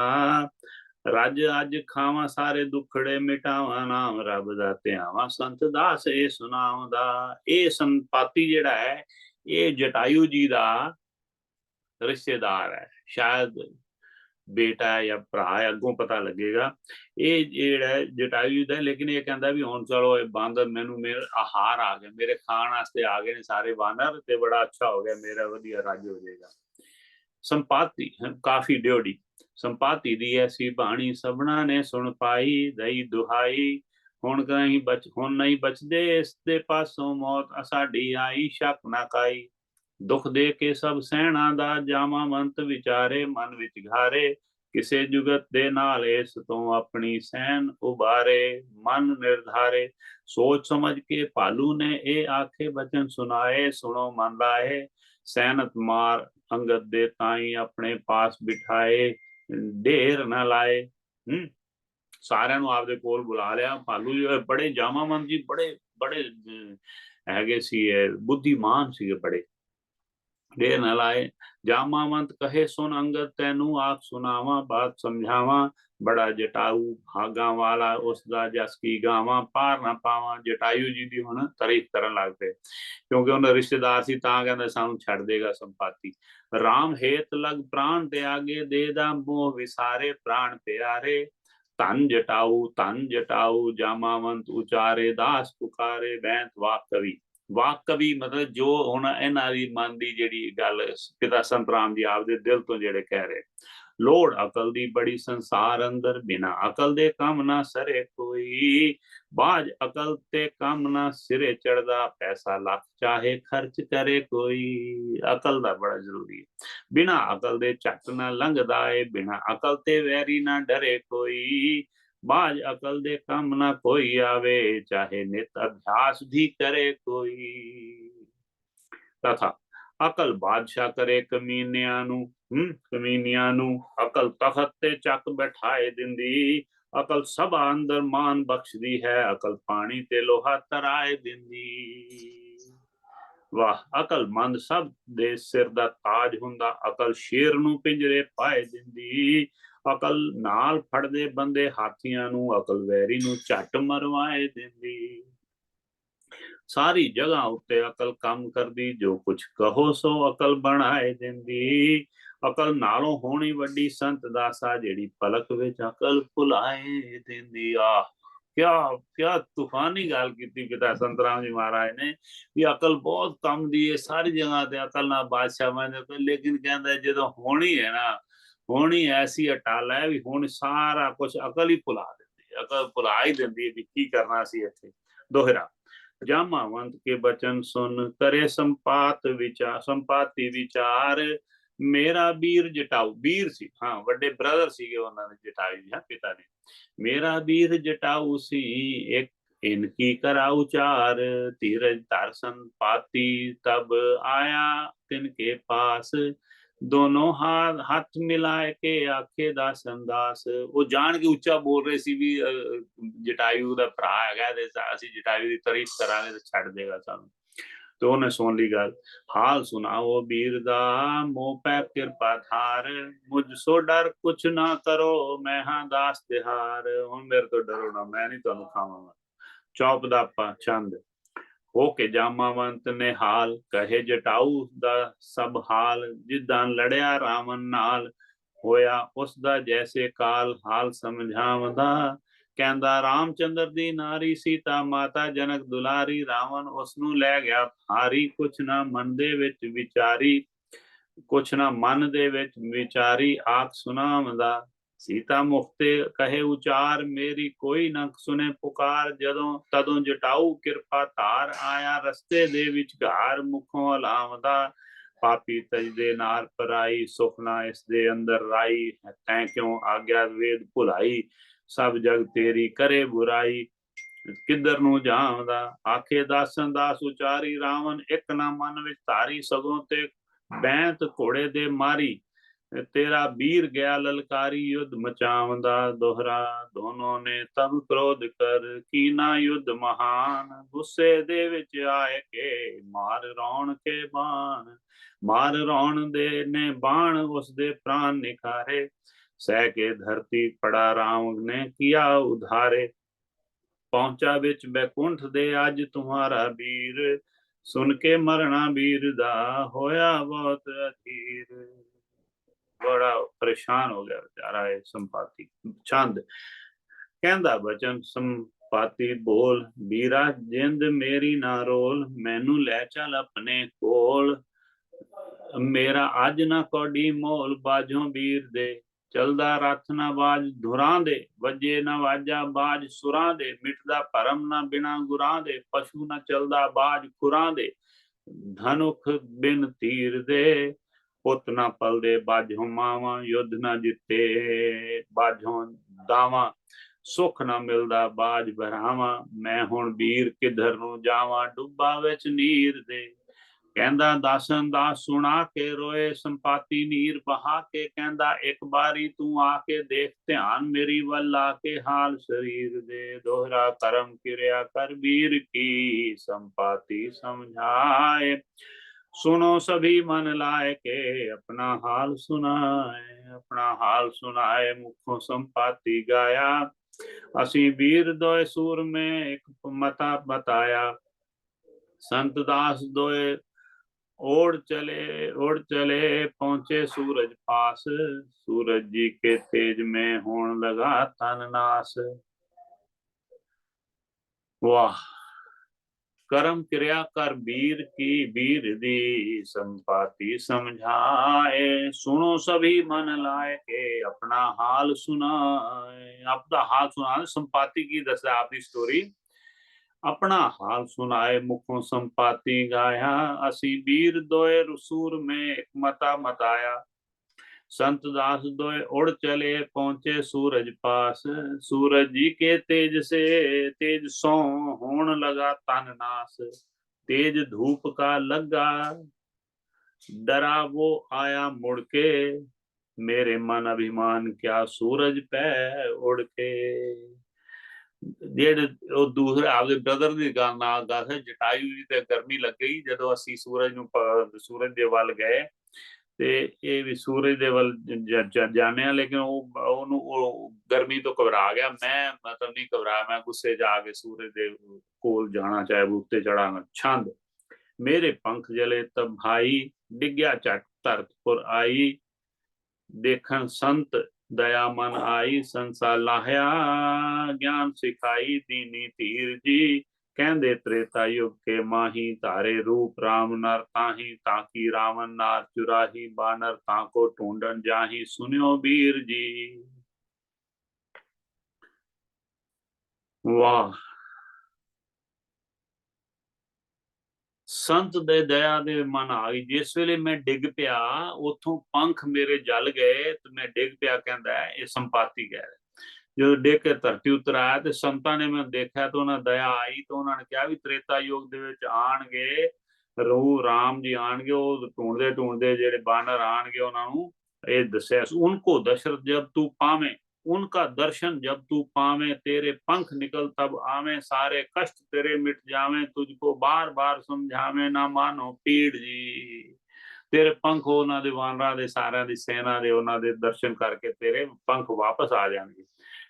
ਰੱਜ ਅੱਜ ਖਾਵਾਂ ਸਾਰੇ ਦੁੱਖੜੇ ਮਿਟਾਵਾਂ, ਨਾਮ ਰੱਬ ਦਾ ਧਿਆਵਾਂ, ਸੰਤ ਦਾਸ ਇਹ ਸੁਣਾਉਂਦਾ। ਇਹ ਸੰਪਾਤੀ ਜਿਹੜਾ ਹੈ ਇਹ ਜਟਾਯੂ ਜੀ ਦਾ ਰਿਸ਼ਤੇਦਾਰ ਹੈ, ਸ਼ਾਇਦ बेटा या भरा है, अगों पता लगेगा। ये जेड़ा जटायु दा, लेकिन ये कहता भी हुण चलो बांदर मैनू मेरे आहार आ गए, मेरे खाण वास्ते आ गए ने सारे बानर, ते बड़ा अच्छा हो गया, मेरा वधिया राज्य हो जाएगा। संपाति काफी ड्योड़ी, संपाति दी ऐसी बाणी सबना ने सुन पाई, दई दुहाई, हुण नहीं बचदे इस दे पासों मौत, साडी आई शक ना काई। दुख दे के सब सैना दा जामावंत विचारे, मन विच घारे, किसे जुगत दे नाल इस तो अपनी सैन उबारे, मन निर्धारे। सोच समझ के भालू ने ए आखे बचन सुनाए, सुनो मन लाए, सैनत मार अंगद दे ताई अपने पास बिठाए, ढेर न लाए। सारिਆਂ ਨੂੰ ਆਪਦੇ ਕੋਲ ਬੁਲਾ ਲਿਆ। ਭਾਲੂ ਜੀ ਬੜੇ ਜਾਮਾਵੰਤ ਜੀ, ਬੜੇ ਹੈਗੇ ਸੀ, ਬੁੱਧੀਮਾਨ ਸੀਗੇ ਬੜੇ। ढेर न लाए जामावंत कहे, सुन अंगद तैनू आप सुनावा, बात समझावा, बड़ा जटाऊ भागा वाला उसदा जस की गावा, पार ना पावा। जटायू जी दी हुण तारीफ करन लग पे, क्योंकि उन्हें रिश्तेदार सी, तां कहंदा सानू छड़ देगा संपाति। राम हेत लग प्राण त्यागे, दे दा मोह विसारे, प्राण प्यारे। धन जटाऊ जामावंत उचारे, दास पुकारे, बैंत वाक कवि। वाक कवि मतलब जो हुण इन्हां दी मन दी जिहड़ी गल पिता संत राम जी आपदे दिल तो जिहड़े कह रहे। लोड़ अकल दी बड़ी संसार अंदर, बिना अकल दे कम ना सरे कोई, बाज अकल ते कम ना सिरे चढ़दा, पैसा लख चाहे खर्च करे कोई। अकल दा बड़ा जरूरी है, बिना अकल दे झट ना लंघदा है, बिना अकल ते वैरी ना डरे कोई, बाज अकल दे कम ना कोई आवे, चाहे नित अभ्यास भी करे कोई। तथा अकल बादशाह करे कमीनियां नू, अकल तखत ते चक बैठाए दिंदी, अकल सभा अंदर मान बख्शदी है, अकल पानी ते लोहा तराए दिंदी। वाह, अकल मंद सब दे सिर दा ताज हुंदा, अकल शेर नू पिंजरे पाए दिंदी, अकल नाल फड़दे बंदे हाथियां नू, अकल वैरी नू झट मरवाए दिंदी। सारी जगह उत्ते अकल काम करदी, जो कुछ कहो सो अकल बनाए दिंदी, अकल नालों होनी वड्डी संत दासा, जेड़ी पलक विच अकल भुलाए दिंदी। आ क्या क्या तूफानी गल कीती पिता संत राम जी महाराज ने, भी अकल बहुत कम दी है, सारी जगह ते अकल ना बादशाह बन, लेकिन कहंदा जदों होनी है ना, होनी ऐसी अटाल है भी हुण सारा कुछ अकल ही भुला दिंदी, अकल भुला ही दिंदी भी की करना सी इत्थे। दोहरा जामावंत के बचन सुन, करे संपाति विचार, मेरा वीर जटाऊ, वीर सी, हाँ वड्डे ब्रदर सीगे उन्होंने जटायू जी, पिता ने। मेरा वीर जटाऊ सी, एक इनकी करा उचार, धीरज धर संपाति तब आया तिनके पास, दोनों हाथ मिलाए के आखे दासन दास। वो जान के उच्चा बोल रहे सी भी जटायू दा भरा हैगा ते असीं जटायू दी तारीफ करांगे ते छड़ देगा सानू। तो उन्हें सुन ली गल, हाल सुनाओ वीर दा मोह पै कृपा धार, मुझसो डर कुछ ना करो मैं हां दास तिहार। हुण मेरे तो डरो ना, मैं नहीं तुहानू खावांगा। चौप दा छंद होके जामावंत ने हाल, कहे जटाऊ दा सब हाल, जिद्दां लड़िया रावण नाल, होया उसदा जैसे काल, हाल समझावदा, कहंदा रामचंद्र दी नारी सीता माता जनक दुलारी, रावण उसनू लै गया फारी, कुछ ना मन दे विच विचारी, कुछ ना मन दे विच विचारी, आख सुनावदा, सीता मुखते कहे उचार, मेरी कोई न सुने पुकार, जदों तदों जटाऊ कृपा धार, आया रस्ते दे विचगार, मुखों अलावदा, पापी तजदे नार पराई, सुखना इस दे अंदर राई, तैं क्यों आज्ञा वेद भुलाई, सब जग तेरी करे बुराई, किधर नू जावदा, आखे दासन दास उचारी, रावण एक ना मन विच धारी, सगों ते बैंत घोड़े दे मारी, तेरा वीर गया ललकारी युद्ध मचावंदा दोहरा। दोनों ने तब क्रोध कर कीना युद्ध महान। गुस्से दे विच आए के मार रौण के बाण। मार रौण दे ने बाण उसदे प्राण निखारे। सह के धरती पड़ा राम ने किया उधारे। पहुंचा बिच बैकुंठ दे अज तुम्हारा वीर। सुन के मरना वीर दा होया बहुत अधीर। बड़ा परेशान हो गया बेचारा है संपाति। छंद कहंदा बचन संपाति बोल। वीरा जिंद मेरी ना रोल। मैनू लै चल अपने कोल। मेरा अज ना कौडी मोल। बाजों वीर दे चलदा रथ ना बाज धुरां दे। वजे ना वाजा बाज सुरां दे। मिटदा परम ना बिना गुरां दे। पशु ना चलदा बाज खुरां दे। धनुख बिन तीर दे पुत ना पलदे बाजों मावा। युद्ध ना जिते बाजों दावा। सुख ना मिलदा बाज भरावा। मैं हुण वीर किधर नू जावा। डुब्बा विच नीर दे। कहंदा दासन दास सुना के रोए। संपाति नीर बहा के कहंदा एक बारी तू आके देख ध्यान मेरी वल आके हाल शरीर दे। दोहरा करम किरिया कर वीर की संपाति समझाए। सुनो सभी मन लाए के अपना हाल सुनाए। अपना हाल सुनाए मुखों संपाति गाया। असी वीर दोए सूर में एक मता बताया। संत दास दोए ओढ़ चले पहुंचे सूरज पास। सूरज जी के तेज में होने लगा तन नाश। वाह। कर्म क्रिया कर वीर की वीर दी संपाति समझाए। सुनो सभी मन लाए के अपना हाल सुनाए। अपना हाल सुनाए संपाति की दस आपकी स्टोरी। अपना हाल सुनाए मुखों संपाति गाया। असी वीर दोए रसूर में एक मता मताया। संत दास दोए उड़ चले पहुंचे सूरज पास। सूरज जी के तेज से तेज सो होने लगा तन नाश। तेज धूप का लगा डरा वो आया मुड़ के। मेरे मन अभिमान क्या सूरज पे उड़ के। ਜਿਹੜੇ ਉਹ ਦੂਸਰੇ ਆਪਦੇ ਬ੍ਰਦਰ ਦੀ ਗੱਲ ਨਾਲ ਦੱਸ ਜਟਾਯੂ ਜੀ ਤੇ ਗਰਮੀ ਲੱਗ ਗਈ ਜਦੋਂ ਅਸੀਂ ਸੂਰਜ ਦੇ ਵੱਲ ਗਏ ਤੇ ਇਹ ਵੀ ਸੂਰਜ ਦੇ ਵੱਲ ਜਾਣਿਆ ਲੇਕਿਨ ਉਹਨੂੰ ਉਹ ਗਰਮੀ ਤੋਂ ਘਬਰਾ ਗਿਆ। ਮੈਂ ਮਤਲਬ ਨਹੀਂ ਘਬਰਾਇਆ। ਮੈਂ ਗੁੱਸੇ ਜਾ ਕੇ ਸੂਰਜ ਦੇ ਕੋਲ ਜਾਣਾ ਚਾਹੇ ਉੱਤੇ ਚੜਾਂਗਾ। ਛੰਦ ਮੇਰੇ ਪੰਖ ਜਲੇ ਤਬ ਭਾਈ। ਡਿੱਗਿਆ ਝਟ ਧਰਤ ਪੁਰ ਆਈ। देखन संत दया मन आई। संसार लाहया ज्ञान सिखाई। दीनी तीर जी कहंदे त्रेता युग के माही। तारे रूप राम नर ताही। ताकि रावण नार चुराही। बानर ताको ढूंढन जाही। सुनियो वीर जी। वाह। संत दे दया दे मन आ गई। जिस वेले मैं डिग पिया उथों पंख मेरे जल गए तो मैं डिग पिया। कहंदा है ये संपाति कह रहा। जो डिग के धरती उतर आया तो संतां ने मैं देखा तो उन्हें दया आई तो उन्होंने कहा भी त्रेता युग दे विच आणगे रू राम जी आणगे। वो ढूंढदे ढूंढदे जेड़े बानर आणगे उन्हां नूं ये दस्या। उनको दशरथ जब तू पावे उनका दर्शन जब तू पावे। तेरे पंख निकल तब आवे। सारे कष्ट तेरे मिट जावे। तुझको बार बार समझावे ना मानो पीड़ जी। तेरे पंख उन्हां दे वानरां दे सारियां दी सेना दे उन्हां दे दर्शन करके तेरे पंख वापस आ जाणगे।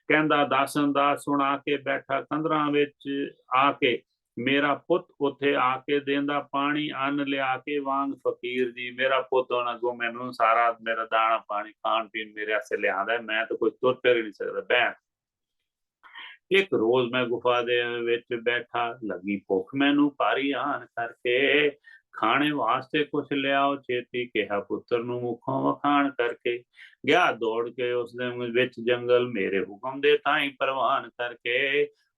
कहंदा दासन दास सुना के बैठा कंदरां विच आके। मेरा पुत उथे आके देंदा पानी अन्न लिया के वांग फकीर जी। मेरा पुत होना को मैनू सारा मेरा दाना पानी खान पीन मेरे आस्ते लियांदा। मैं तो कुछ तुर फिर नहीं सकदा। बैठ एक रोज मैं गुफा दे विच बैठा। लगी भुख मैनू भारी आन करके। खाने वास्ते कुछ लियाओ छेती। कहा पुत्र नू मुखों वखाण करके। गया दौड़ के उस दिन विच जंगल। मेरे हुक्म दे ताई परवान करके।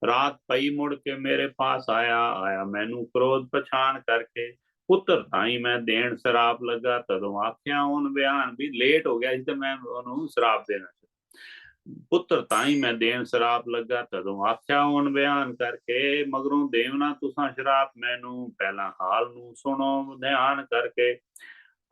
रात पई मुड़ के मेरे पास आया। आया मैनू क्रोध पछाण करके। पुत्र ताई मैं देन शराप लगा। तदों आख्या उन बयान भी लेट हो गया तो मैं उन्होंने शराप देना। पुत्र ताई मैं देन शराप लगा। तदों आख्या उन बयान करके। मगरों देवना तुसा शराप मैनू। पहला हाल नू सुनो ध्यान करके।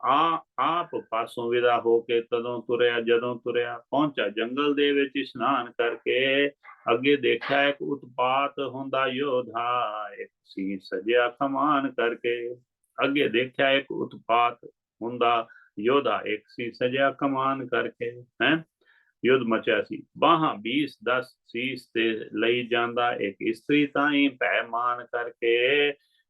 ਆਪ ਪਾਸੋਂ ਵਿਦਾ ਹੋ ਕੇ ਤਦੋਂ ਤੁਰਿਆ, ਜਦੋਂ ਤੁਰਿਆ ਪਹੁੰਚਾ ਜੰਗਲ ਦੇ ਵਿੱਚ ਇਸ਼ਨਾਨ ਕਰਕੇ। ਅੱਗੇ ਦੇਖਿਆ ਇੱਕ ਉਤਪਾਤ ਹੁੰਦਾ ਯੋਧਾ, ਇੱਕ ਸੀ ਸਜਿਆ ਕਮਾਨ ਕਰਕੇ। ਅੱਗੇ ਦੇਖਿਆ ਇੱਕ ਉਤਪਾਤ ਹੁੰਦਾ ਯੋਧਾ, ਇੱਕ ਸੀ ਸਜਿਆ ਕਮਾਨ ਕਰਕੇ। ਹੈ युद्ध मचा सी, बाहां 20-10 सीस ते लई जांदा एक इस्त्री ताई भै मान करके।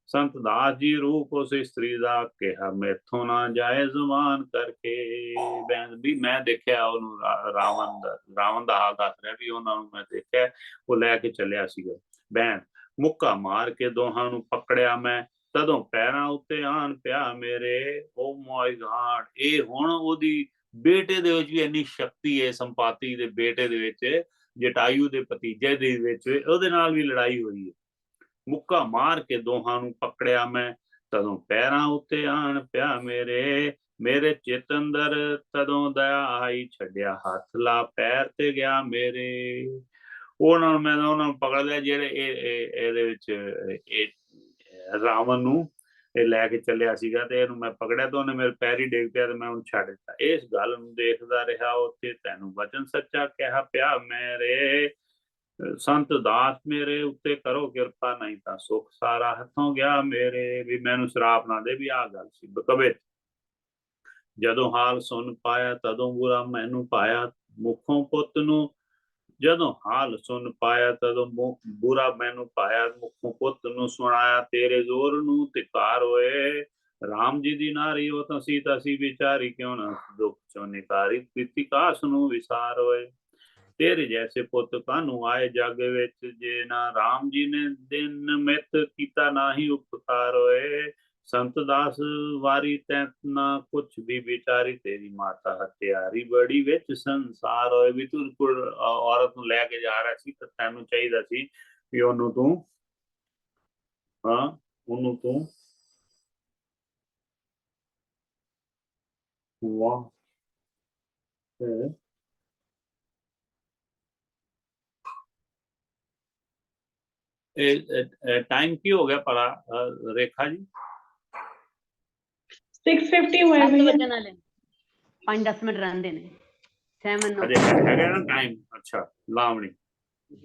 संत दास जी रूप उस इस्त्री दा कहा मैथों ना जाए जुबान करके। बैन भी मैं देखिया ਉਹਨੂੰ ਰਾਵਣ ਦਾ ਹਾਲ ਦੱਸ ਰਿਹਾ ਵੀ ਉਹਨਾਂ ਨੂੰ ਮੈਂ ਦੇਖਿਆ ਉਹ ਲੈ ਕੇ ਚੱਲਿਆ ਸੀਗਾ। ਬੈਨ ਮੁੱਕਾ ਮਾਰ ਕੇ ਦੋਹਾਂ ਨੂੰ ਪਕੜਿਆ ਮੈਂ, ਤਦੋਂ ਪੈਰਾਂ ਉੱਤੇ ਆਣ ਪਿਆ ਮੇਰੇ। ਓ ਮਾਈ ਗॉड, ਇਹ ਹੁਣ ਉਹਦੀ ਬੇਟੇ ਦੇ ਵਿੱਚ ਵੀ ਇੰਨੀ ਸ਼ਕਤੀ ਹੈ, ਸੰਪਾਤੀ ਦੇ ਬੇਟੇ ਦੇ ਵਿੱਚ, ਜਟਾਯੂ ਦੇ ਭਤੀਜੇ ਦੇ ਵਿੱਚ ਉਹਦੇ ਨਾਲ ਵੀ ਲੜਾਈ ਹੋਈ ਹੈ। ਮੁੱਕਾ ਮਾਰ ਕੇ ਦੋਹਾਂ ਨੂੰ ਪਕੜਿਆ ਮੈਂ, ਤਦੋਂ ਪੈਰਾਂ ਉੱਤੇ ਆਣ ਪਿਆ ਮੇਰੇ। ਮੇਰੇ ਚਿੱਤ ਅੰਦਰ ਤਦੋਂ ਦਇਆ ਆਈ, ਛੱਡਿਆ ਹੱਥ ਲਾ ਪੈਰ ਤੇ ਗਿਆ ਮੇਰੇ। ਉਹਨਾਂ ਨੂੰ ਮੈਂ ਉਹਨਾਂ ਨੂੰ ਪਕੜ ਲਿਆ ਜਿਹੜੇ ਇਹਦੇ ਵਿੱਚ ਇਹ ਰਾਵਣ ਨੂੰ ਇਹ ਲੈ ਕੇ ਚੱਲਿਆ ਸੀਗਾ, ਤੇ ਇਹਨੂੰ ਮੈਂ ਪਕੜਿਆ ਤੇ ਉਹਨੇ ਮੇਰੇ ਪੈਰ ਹੀ ਡੇਗ ਪਿਆ ਤੇ ਮੈਂ ਉਹਨੂੰ ਛੱਡ ਦਿੱਤਾ। ਇਸ ਗੱਲ ਨੂੰ ਦੇਖਦਾ ਰਿਹਾ ਉੱਥੇ, ਤੈਨੂੰ ਵਚਨ ਸੱਚਾ ਕਿਹਾ ਪਿਆ ਮੇਰੇ। ਸੰਤ ਦਾਸ ਮੇਰੇ ਉੱਤੇ ਕਰੋ ਕਿਰਪਾ, ਨਹੀਂ ਤਾਂ ਸੁੱਖ ਸਾਰਾ ਹੱਥੋਂ ਗਿਆ ਮੇਰੇ। ਵੀ ਮੈਨੂੰ ਸ਼ਰਾਪ ਨਾ ਦੇ, ਵੀ ਆਹ ਗੱਲ ਸੀ। ਕਵੇ ਜਦੋਂ ਹਾਲ ਸੁਣ ਪਾਇਆ ਤਦੋਂ ਬੁਰਾ ਮੈਨੂੰ ਪਾਇਆ, ਮੁਖੋਂ ਪੁੱਤ ਨੂੰ ਜਦੋਂ ਹਾਲ ਸੁਣ ਪਾਇਆ ਤਦੋਂ ਬੁਰਾ ਮੈਨੂੰ ਪਾਇਆ, ਮੁਖੋਂ ਪੁੱਤ ਨੂੰ ਸੁਣਾਇਆ ਤੇਰੇ ਜ਼ੋਰ ਨੂੰ ਧਿਕਾਰ ਹੋਏ। ਰਾਮ ਜੀ ਦੀ ਨਾਰੀ ਉਹ ਤਾਂ ਸੀਤਾ ਸੀ ਵਿਚਾਰੀ, ਕਿਉਂ ਨਾ ਦੁੱਖ ਚੋਂ ਨਿਕਾਰੀ, ਪ੍ਰੀਤੀ ਕਾਸ ਨੂੰ ਵਿਸਾਰ ਹੋਏ। ਤੇਰੇ ਜੈਸੇ ਪੁੱਤ ਕਾਨੂੰ ਆਏ ਜੱਗ ਵਿੱਚ, ਜੇ ਨਾ ਰਾਮ ਜੀ ਨੇ ਦਿਨ ਮਿਤ ਕੀਤਾ ਨਾਹੀ ਉਪਕਾਰ ਹੋਏ। संत दास वारी तैं ना कुछ भी विचारी, तेरी माता हत्यारी बड़ी विच संसार होए। भी तू औरत ਨੂੰ ਲੈ ਕੇ ਜਾ ਰਿਹਾ ਸੀ ਤਾਂ ਤੈਨੂੰ ਚਾਹੀਦਾ ਸੀ ਵੀ ਉਹਨੂੰ ਤੂੰ ਉਹਨੂੰ ਤੂੰ ਵਾਹ टाइम की हो गया पड़ा रेखा जी? 6:50 ਹੋਇਆ ਵੀ 5-10 ਮਿੰਟ ਰਹਿੰਦੇ ਨੇ। 7 ਅਜੇ ਹੈਗਾ ਨਾ ਟਾਈਮ? ਅੱਛਾ, ਲਾਵਣੀ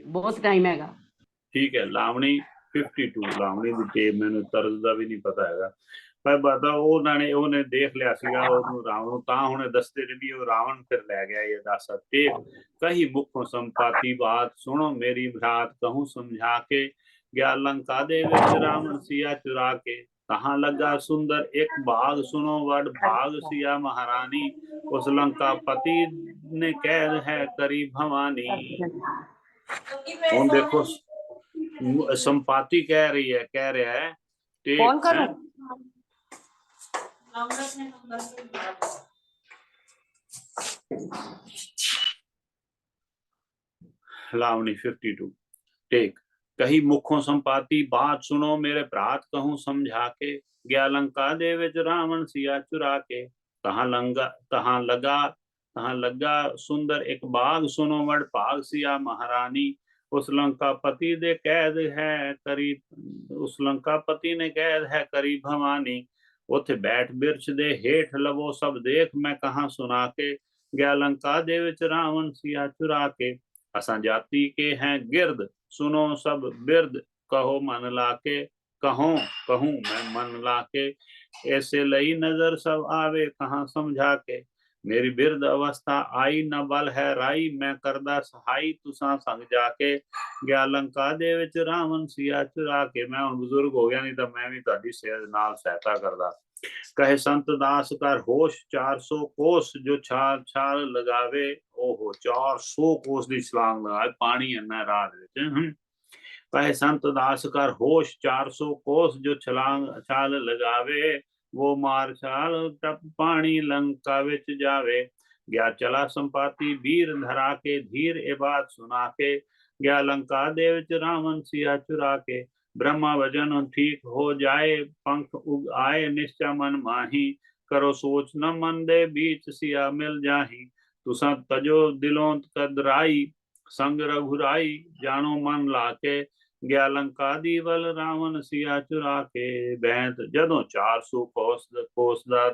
ਬਹੁਤ ਟਾਈਮ ਹੈਗਾ। ਠੀਕ ਹੈ, ਲਾਵਣੀ 52 ਲਾਵਣੀ ਦੀ ਟੇਪ ਮੈਨੂੰ ਤਰਜ਼ ਦਾ ਵੀ ਨਹੀਂ ਪਤਾ ਹੈਗਾ, ਪਰ ਪਤਾ ਉਹਨਾਂ ਨੇ ਉਹਨੇ ਦੇਖ ਲਿਆ ਸੀਗਾ ਉਹਨੂੰ ਰਾਵਣ ਨੂੰ, ਤਾਂ ਹੁਣ ਦੱਸਦੇ ਨੇ ਵੀ ਉਹ ਰਾਵਣ ਫਿਰ ਲੈ ਗਿਆ ਇਹ ਦੱਸ ਤੇ ਕਹੀ ਮੁਖੋਂ ਸੰਪਾਤੀ ਬਾਤ ਸੁਣੋ ਮੇਰੀ ਭਰਾਤ कहूं समझा के। गया लंका दे विच रावण सिया चुरा के, कहाँ लगा सुंदर एक बाग सुनो वड भाग सिया महारानी। उस लंका पति ने कैद है करी भवानी। ਹੁਣ ਦੇਖੋ संपाति कह रहा है कौन करो लावणी 52 टेक। कही मुखों संपाति बात सुनो मेरे भ्रात कहूं समझा के। गया लंका दे विच रावण सिया चुरा के, कहाँ लगा सुंदर एक बाग सुनो वड भाग सिया महारानी। उस लंका पति दे कैद है करी, उस लंका पति ने कैद है करी भवानी। उथे बैठ बिरछ दे हेठ लवो सब देख मैं कहाँ सुना के। गया लंका दे विच रावण सिया चुरा के, असां जाति के हैं गिरद सुनो सब बिरद। कहो मन लाके कहूं मैं मन लाके, ऐसे लई नजर सब आवे कहाँ समझा के। मेरी बिरद अवस्था आई न बल है राई, मैं करदा सहाई तुसा संग जाके। गया लंका दे विच रावण सिया चुरा के। मैं हुण बुजुर्ग हो गया, नहीं तो मैं भी तुहाडी सेहत नाल सहायता करदा। कहे संत दास कर होश 400 कोस जो छाल छाल लगावे। ओहो 400 कोस दी छलांग लगावे, पानी इन्ना राह दे विच। कहे संत दास कर होश 400 कोस जो छलांग छाल लगावे। वो मार छाल टप पानी लंका विच जावे। गया चला संपाति वीर धरा के, धीर ए बात सुना के। गया लंका दे विच रावण सिया चुरा के। ब्रह्मा वजन ठीक हो जाए, पंख उग आए निश्चय मन माही। करो सोच न मन दे बीच सिया मिल जाही। तुसा तजो दिलों कदराई, संग रघुराई जानो मन लाके। गया लंका दी वल रावण सिया चुरा के। बैंत जदों 400 कोस दा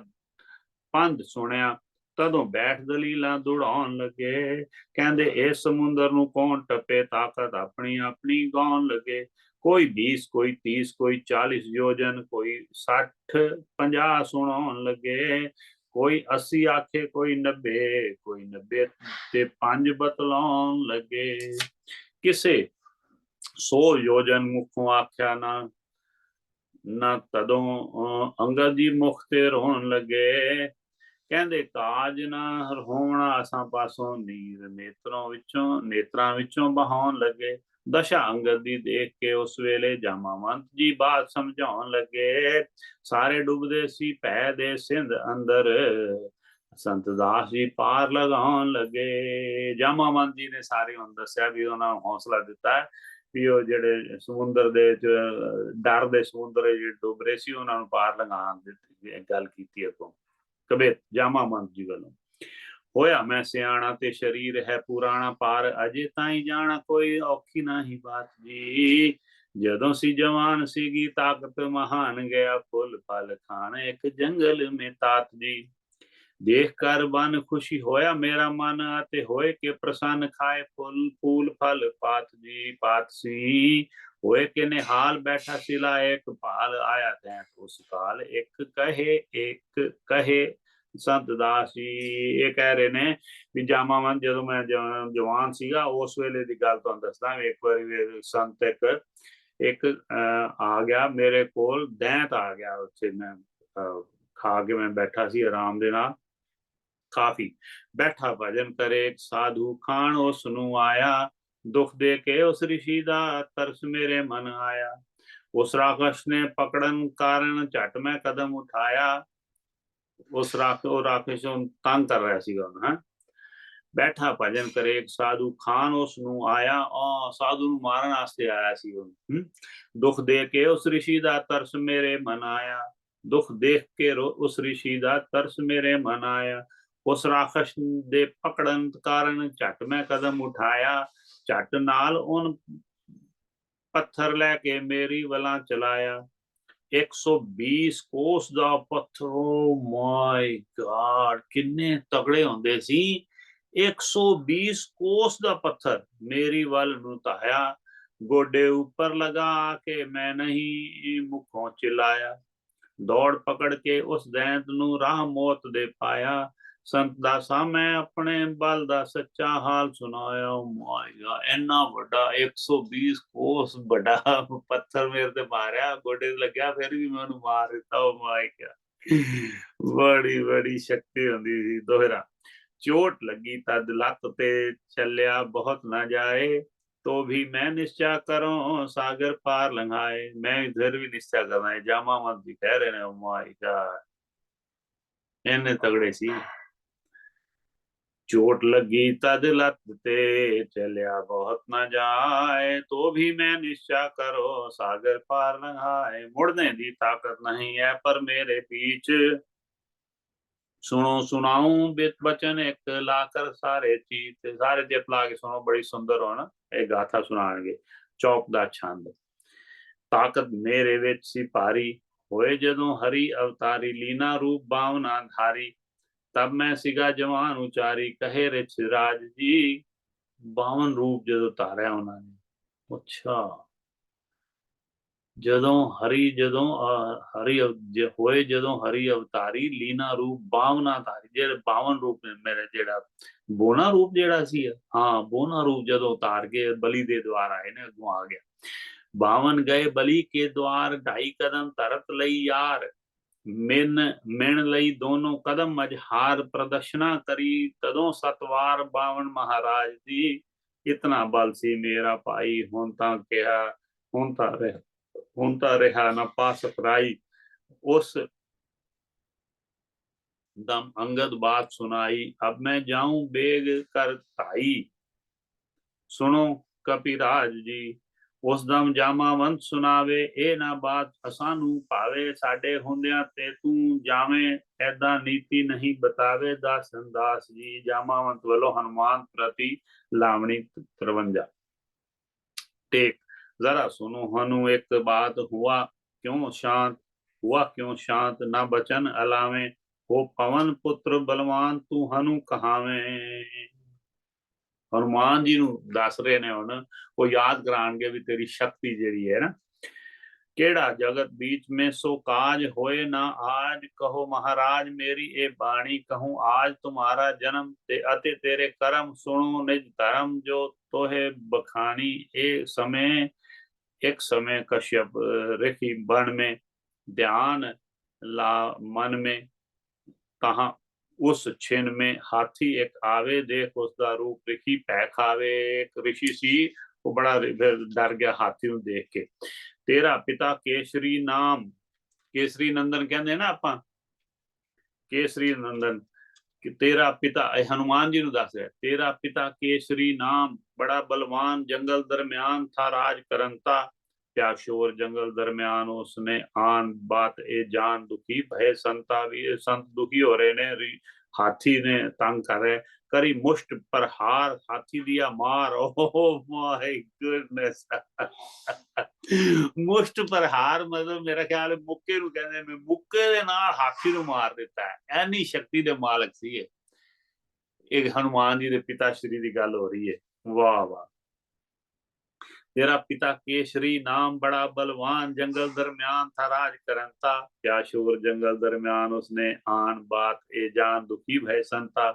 पंध सुनिया तदों बैठ दलीलां दौड़ाउण लगे। कहंदे इस समुंदर नूं कौन टपे ताकत अपनी अपनी गाउण लगे। कोई 20 कोई 30 कोई 40 योजन कोई 60-50 सुनाउण लगे। कोई 80 आखे कोई 90 कोई 90 ते 5 बतलाउण लगे। किसे 100 योजन मुखों आख्या ना तदों अंगद जी मुख ते रोण लगे। कहंदे काज ना होवणा असां पासों नीर नेत्रां विचों बहाउण लगे। दशा अंगद दी देख के उस वेले जामावंत जी बात समझाउण लगे। सारे डुबदे सी भै दे सिंध अंदर संत दास जी पार लगाउण लगे। जामावंत जी ने सारे हुण दस्सिया भी उन्हां नूं हौसला दिता है ਵੀ ਉਹ ਜਿਹੜੇ ਸਮੁੰਦਰ ਦੇ ਡਰ ਦੇ ਸਮੁੰਦਰ ਜਿਹੜੇ ਡੁੱਬ ਰਹੇ ਸੀ ਉਹਨਾਂ ਨੂੰ ਪਾਰ ਲੰਘਾਉਣ ਦੀ ਗੱਲ ਕੀਤੀ ਅੱਗੋਂ ਕਬੀਰ ਜਾਮਾਵੰਤ ਜੀ ਵੱਲੋਂ। ਹੋਇਆ ਮੈਂ ਸਿਆਣਾ ਤੇ ਸ਼ਰੀਰ ਹੈ ਪੁਰਾਣਾ ਪਾਰ ਅਜੇ ਤਾਈਂ ਜਾਣਾ ਕੋਈ ਔਖੀ ਨਹੀਂ ਬਾਤ ਜੀ। ਜਦੋਂ ਸੀ ਜਵਾਨ ਸੀਗੀ ਤਾਕਤ ਮਹਾਨ ਗਿਆ ਫੁੱਲ ਫਲ ਖਾਣ ਇੱਕ ਜੰਗਲ ਮੇ ਤਾਤ ਜੀ। देख कर बन खुशी होया मेरा मन आते होए के प्रसन्न खाए फूल फूल फल पात जी पात सी होए के निहाल बैठा सिला एक पाल आया तैं उस काल एक कहे संत दास जी। ये कह रहे ने भी जामावंत जदों मैं जवान सीगा उस वेले दी गल तुहानूं दसदा। एक बारी संत एक आ गया मेरे कोल दैंत आ गया उत्थे मैं खा के मैं बैठा सी आराम दे नाल काफी बैठा भजन करे एक साधु खान उस नूं आया दुख दे के उस ऋषि दा तरस मेरे मन आया। उस राक्षस ने पकड़न कारण झट मैं कदम उठाया। उस राक्षस तंग कर रहा सीगा है। बैठा भजन करे एक साधु खान उस नूं आया साधु नूं मारन वास्ते आया सी। दुख दे के उस ऋषि दा तरस मेरे मन आया। दुख देख के उस ऋषि दा तरस मेरे मन आया। उस राक्षस दे पकड़न कारण झट मैं कदम उठाया। झट नाल उन पत्थर लैके मेरी वलां चलाया। 120 कोस दा पत्थर ओ माय गॉड किन्ने तगड़े हुंदे सी। 120 कोस दा पत्थर मेरी वल नूं धाया। गोडे ऊपर लगा के मैं नहीं मुखों चिल्लाया। दौड़ पकड़ के उस दैंत नूं राह मौत दे पाया। संत दासा मैं अपने बल दा सच्चा हाल सुनाया। माय गॉड इन्ना बड़ा 120 कोस बड़ा पत्थर मेरे ते मारिया गोडे लग्या फिर भी मैं उन्हें मार दिता। ओ माय गॉड बड़ी बड़ी शक्ति हुंदी सी। दोहरा चोट लगी तद लत ते चलिया बहुत ना जाए तो भी मैं निश्चय करो सागर पार लंघाए। मैं इधर भी निश्चय करना है। जामावंत जी कह रहे ने ओ माय गॉड इन्ने तगड़े सी। चोट लगी तद लत ते चलिया बहुत न जाए तो भी मैं निश्चय करो सागर पार लंघाए। मुड़ने दी ताकत नहीं है पर मेरे बीच सुनो सुनाऊं बित बचन एक लाकर सारे चीत सारे चित ला के सुनो बड़ी सुंदर हो ना ये गाथा सुनाएंगे। चौक दा छंद ताकत मेरे विच सी भारी होए जदों हरि अवतारी लीना रूप बावना धारी। तब मैं सिगा जवान उचारी कहे रिच राज जी 52 रूप जदों धारिया उन्होंने। अच्छा जदों हरि होए जदों हरि अवतारी लीना रूप बावना धारी जेड़े 52 रूप ने मेरे जेड़ा बोना रूप जेड़ा सी हाँ बोना रूप जदों उतार के बलि दे द्वार आए ने अगों आ गया। 52 गए बलि के द्वार 2.5 कदम तरत लई यार मिण लई दोनों कदम मझहार प्रदर्शना करी तदों सतवार 52 महाराज दी। इतना बल सी मेरा भाई हुण तां रहा न पा सकराई। उस दम अंगद बात सुनाई अब मैं जाऊं बेग कर धाई। सुनो कपिराज जी उस दम जामावंत सुनावे ए ना बात असानू भावे साडे हुंदियां ते तू जावें ऐदा नीति नहीं बतावे। दासन दास जी जामावंत वालों हनुमान प्रति लावणी 53। टेक जरा सुनो हनु एक बात हुआ क्यों शांत ना बचन अलावे हो पवन पुत्र बलवान तू हनु कहावें। हनुमान जी ਨੂੰ ਦੱਸ ਰਹੇ ਨੇ ਹੁਣ, ਉਹ ਯਾਦ ਕਰਾਣਗੇ ਵੀ ਤੇਰੀ ਸ਼ਕਤੀ ਜਿਹੜੀ ਹੈ ਨਾ। ਕਿਹੜਾ ਜਗਤ बीच में सो काज होए ना आज, कहो महाराज मेरी ए बाणी कहूँ आज। तुम्हारा जन्म ते अति तेरे करम, सुनो निज धर्म जो तोहे बखानी। एक समय कश्यप ऋषि बन में, ध्यान ला मन में, कहा उस छिन में हाथी एक आवे। देख उसका रूप ऋषि पै खावे। एक ऋषि सी, वो बड़ा डर गया हाथी ਨੂੰ देख के। तेरा पिता केसरी नाम, केसरी नंदन कहते ना ਆਪਾਂ, केसरी नंदन कि तेरा पिता, हनुमान जी ਨੂੰ ਦੱਸ ਰਿਹਾ, तेरा पिता केसरी नाम बड़ा बलवान, जंगल दरमियान था राज करंता। क्या शोर जंगल दरमियान उसने आन, बात ए जान दुखी भय संता। भी संत दुखी हो रहे ने, हाथी ने तंग कर रहे। करी मुष्ट पर हार, हाथी दिया मार। Oh my goodness. मुष्ट पर हार मतलब मेरा ख्याल है मुक्के ਨੂੰ ਕਹਿੰਦੇ ਨੇ, ਮੁੱਕੇ ਦੇ ਨਾਲ ਹਾਥੀ ਨੂੰ ਮਾਰ ਦਿੱਤਾ ਹੈ। ਐਨੀ ਸ਼ਕਤੀ ਦੇ ਮਾਲਕ ਸੀ ਇਹ। ਇਹ ਹਨੂਮਾਨ ਜੀ ਦੇ ਪਿਤਾ ਸ਼੍ਰੀ ਦੀ ਗੱਲ ਹੋ ਰਹੀ ਹੈ। ਵਾਹ ਵਾਹ। तेरा पिता केसरी नाम बड़ा बलवान, जंगल दरमियान था राज करंता। क्या शोर जंगल दरमियान उसने आन, बात ए जान दुखी भय संता।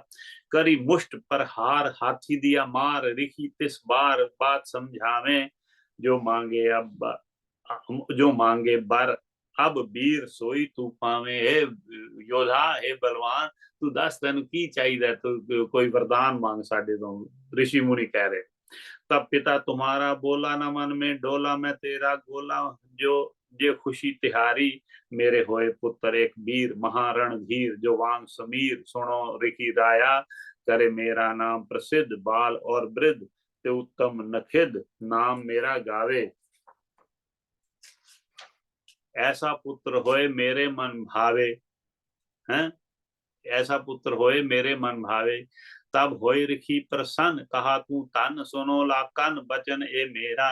करी मुष्ट पर हार, हाथी दिया मार। ऋषि तिस बार बात समझावे, जो मांगे बर अब वीर सोई तू पावे। हे योधा, हे बलवान, तू दस तेन की चाहिए, तू कोई वरदान मांग साडे तो। ऋषि मुनि कह रहे। तब पिता तुम्हारा बोला न मन में डोला, मैं तेरा गोला जो जे खुशी तिहारी। मेरे होए पुत्र एक वीर महारणधीर, जो वांग समीर। सुनो ऋषि राया, करे मेरा नाम प्रसिद्ध। बाल और वृद्ध ते उत्तम नखिद, नाम मेरा गावे। ऐसा पुत्र होए मेरे मन भावे, हैं ऐसा पुत्र होए मेरे मन भावे। तब होए ऋषि प्रसन्न, कहा तू तन। सुनो लाकन बचन ए मेरा,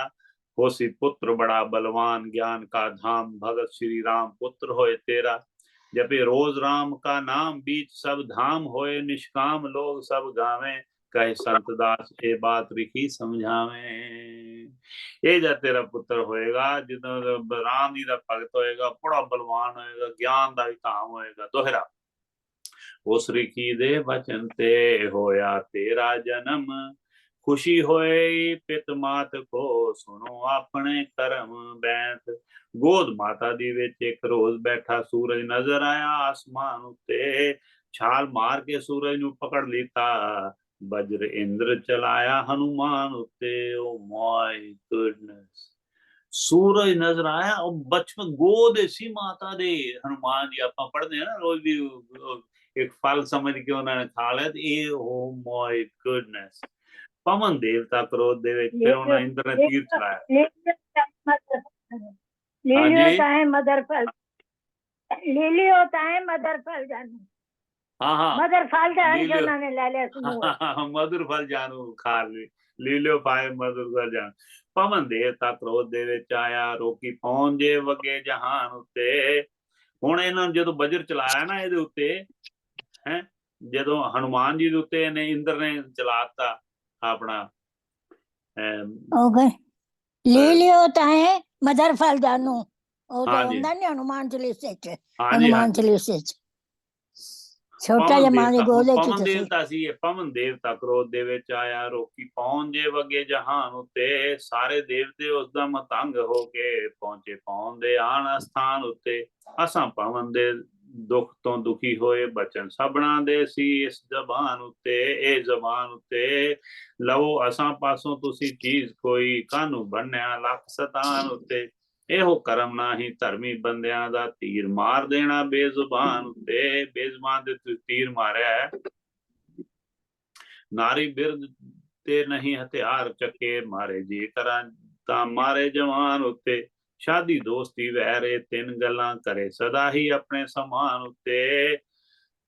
होसी पुत्र बड़ा बलवान। ज्ञान का धाम भगत श्री राम पुत्र होए तेरा। जपे रोज राम का नाम, बीच सब धाम होए निष्काम। लोग सब गावे, कहे संत दास ए बात ऋषि समझावे। ये जब तेरा पुत्र होएगा, जिਦੋਂ राम जी का भगत होएगा, बड़ा बलवान होएगा, ज्ञान का भी धाम होएगा। दोहरा उस ऋषि दे वचन ते होया तेरा जन्म। खुशी होए पित मात को, सुनो अपने कर्म बैठ। गोद माता दी विच एक रोज बैठा, सूरज नजर आया आसमान उत्ते। छाल मार के सूरज नू पकड़ लीता, वज्र इंद्र चलाया हनुमान उत्ते। Oh my goodness. सूरज नजर आया और बचपन गोद सी माता दे। हनुमान जी ਆਪਾਂ ਪੜ੍ਹਦੇ ਆ ਨਾ ਰੋਜ਼ ਵੀ, एक फल समझ के उन्होंने खा लिया। Oh my goodness. पवन देवता क्रोध दे विच, फिर उन्होंने इंद्र ने तीर चलाया। लीली होता है मदर फल, लीली होता है मदर फल जानू। हाँ हाँ, मदर फल जानू उन्होंने ले लिया। हाँ, मधुर फल जानू खा ली, लीलियो पाए मधुर फल जानू। पवन देवता क्रोध दे विच आया, रोकी पहुंचे वगे जहान उत्ते। ਹੁਣ ਇਹਨਾਂ ਨੂੰ ਜਦੋਂ ਵਜਰ ਚਲਾਇਆ ਨਾ ਇਹਦੇ ਉੱਤੇ, ਹੈ ਜਦੋਂ ਹਨੂਮਾਨ ਜੀ ਦੇ ਉੱਤੇ ਨੇ ਇੰਦਰ ਨੇ ਚਲਾਤਾ ਆਪਣਾ ਹੋ ਗਏ। ਲੀਲੀ ਹੋਤਾ ਹੈ ਮਦਰ ਫਲ ਜਾਨੂ। ਉਹ ਤਾਂ ਹੁੰਦਾ ਨਹੀਂ ਹਨੂਮਾਨ ਚਾਲੀਸੇ ਚ, ਹਨੂਮਾਨ ਚਾਲੀਸੇ ਚ ਛੋਟਾ ਜਿਹਾ ਮਾਂ ਦੇ ਗੋਲੇ ਚ। ਪਵਨ ਦੇਵਤਾ ਸੀ ਇਹ। ਪਵਨ ਦੇਵਤਾ ਕ੍ਰੋਧ ਦੇ ਵਿੱਚ ਆਇਆ, ਰੋਕੀ ਪਹੁੰਚੇ ਵਗੇ ਜਹਾਨ ਉੱਤੇ। ਸਾਰੇ ਦੇਵਤੇ ਉਸ ਦਾ ਮਤੰਗ ਹੋ ਕੇ ਪਹੁੰਚੇ ਪਹੁੰਚ ਦੇ ਆਣ ਸਥਾਨ ਉੱਤੇ। ਅਸਾਂ ਪਵਨ ਦੇ ਦੁੱਖ ਤੋਂ ਦੁਖੀ ਹੋਏ, ਬਚਨ ਸਭਨਾਂ ਦੇ ਸੀ ਇਸ ਜ਼ਬਾਨ ਉੱਤੇ। ਇਹ ਜ਼ਬਾਨ ਉੱਤੇ ਲਵੋ ਅਸਾਂ ਪਾਸੋਂ ਤੁਸੀਂ ਚੀਜ਼ ਕੋਈ, ਕਾਹਨੂੰ ਬੰਨਿਆ ਲੱਖ ਸਤਾਨ ਉੱਤੇ। ਇਹੋ ਕਰਮ नाही ਧਰਮੀ ਬੰਦਿਆਂ ਦਾ, ਤੀਰ ਮਾਰ ਦੇਣਾ ਬੇਜ਼ੁਬਾਨ ਉੱਤੇ। ਬੇਜ਼ੁਬਾਨ ਦੇ ਤੀਰ ਮਾਰਿਆ। ਨਾਰੀ ਬਿਰਧ ਤੇ ਨਹੀਂ ਹਥਿਆਰ ਚੱਕੇ, ਮਾਰੇ ਜੇ ਕਰਾਂ ਤਾਂ ਮਾਰੇ ਜਵਾਨ ਉੱਤੇ। ਸ਼ਾਦੀ ਦੋਸਤੀ ਵੈਰੇ ਤਿੰਨ ਗੱਲਾਂ ਕਰੇ, ਸਦਾ ਹੀ ਆਪਣੇ ਸਮਾਨ ਉੱਤੇ।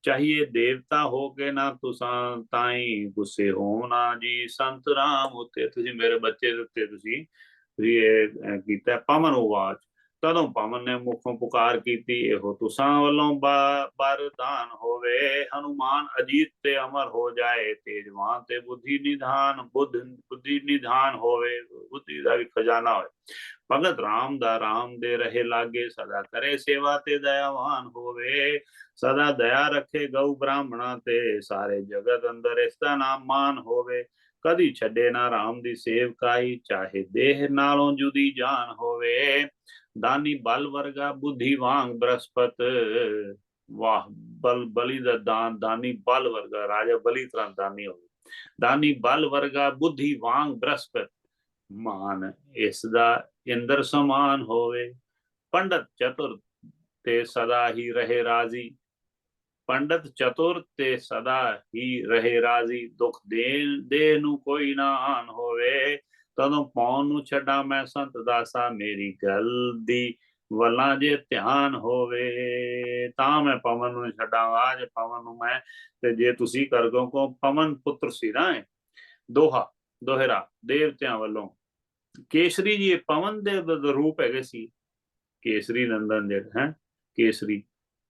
चाहिए देवता हो के ना तुसां ताई, गुस्से हो ना जी संत राम उत्ते। तुसीं मेरे बच्चे दे उत्ते तुसीं ਇਹ ਕੀਤਾ। ਪਵਨ ਆਵਾਜ਼ तदों पवन ने मुखों पुकार कीती, एहो तुसां वल्लों बरदान होवे। हनुमान अजीत ते अमर हो जाए, तेजवान ते बुद्धि निधान। बुद्धि निधान होवे, बुद्धि दा भी खजाना होवे। भगत राम दा राम दे रहे लागे, सदा करे सेवा ते दयावान होवे। सदा दया रखे गौ ब्राह्मणा ते, सारे जगत अंदर इसदा नाम मान होवे। कदी छड़े ना राम दी सेवकाई, चाहे देह नालों जुदी जान होवे। दानी बल वर्गा बुद्धि वांग बृहस्पत, वाह बल बलि दा दान, दानी बल वर्गा राजा बलि तरह दानी होवे। दानी बल वर्गा बुद्धि वांग बृहस्पत, मान इसदा इंद्र समान होवे। पंडित चतुर ते सदा ही रहे राजी, पंडित चतुर ते सदा ही रहे राजी। दुख दे नू कोई ना आन होवे, तदों पौन नू छड़ा मैं संत दासा। मेरी गल दी वल्लां जे ध्यान होवे, तां मैं पवन नू छड़ांगा जे पवन नू मैं, ते जे तुसी करगो को पवन पुत्र सी ना। दोहा दोहरा देवतियां वल्लों, केसरी जी पवन दे रूप है सी, केसरी नंदन जेड़ा है केसरी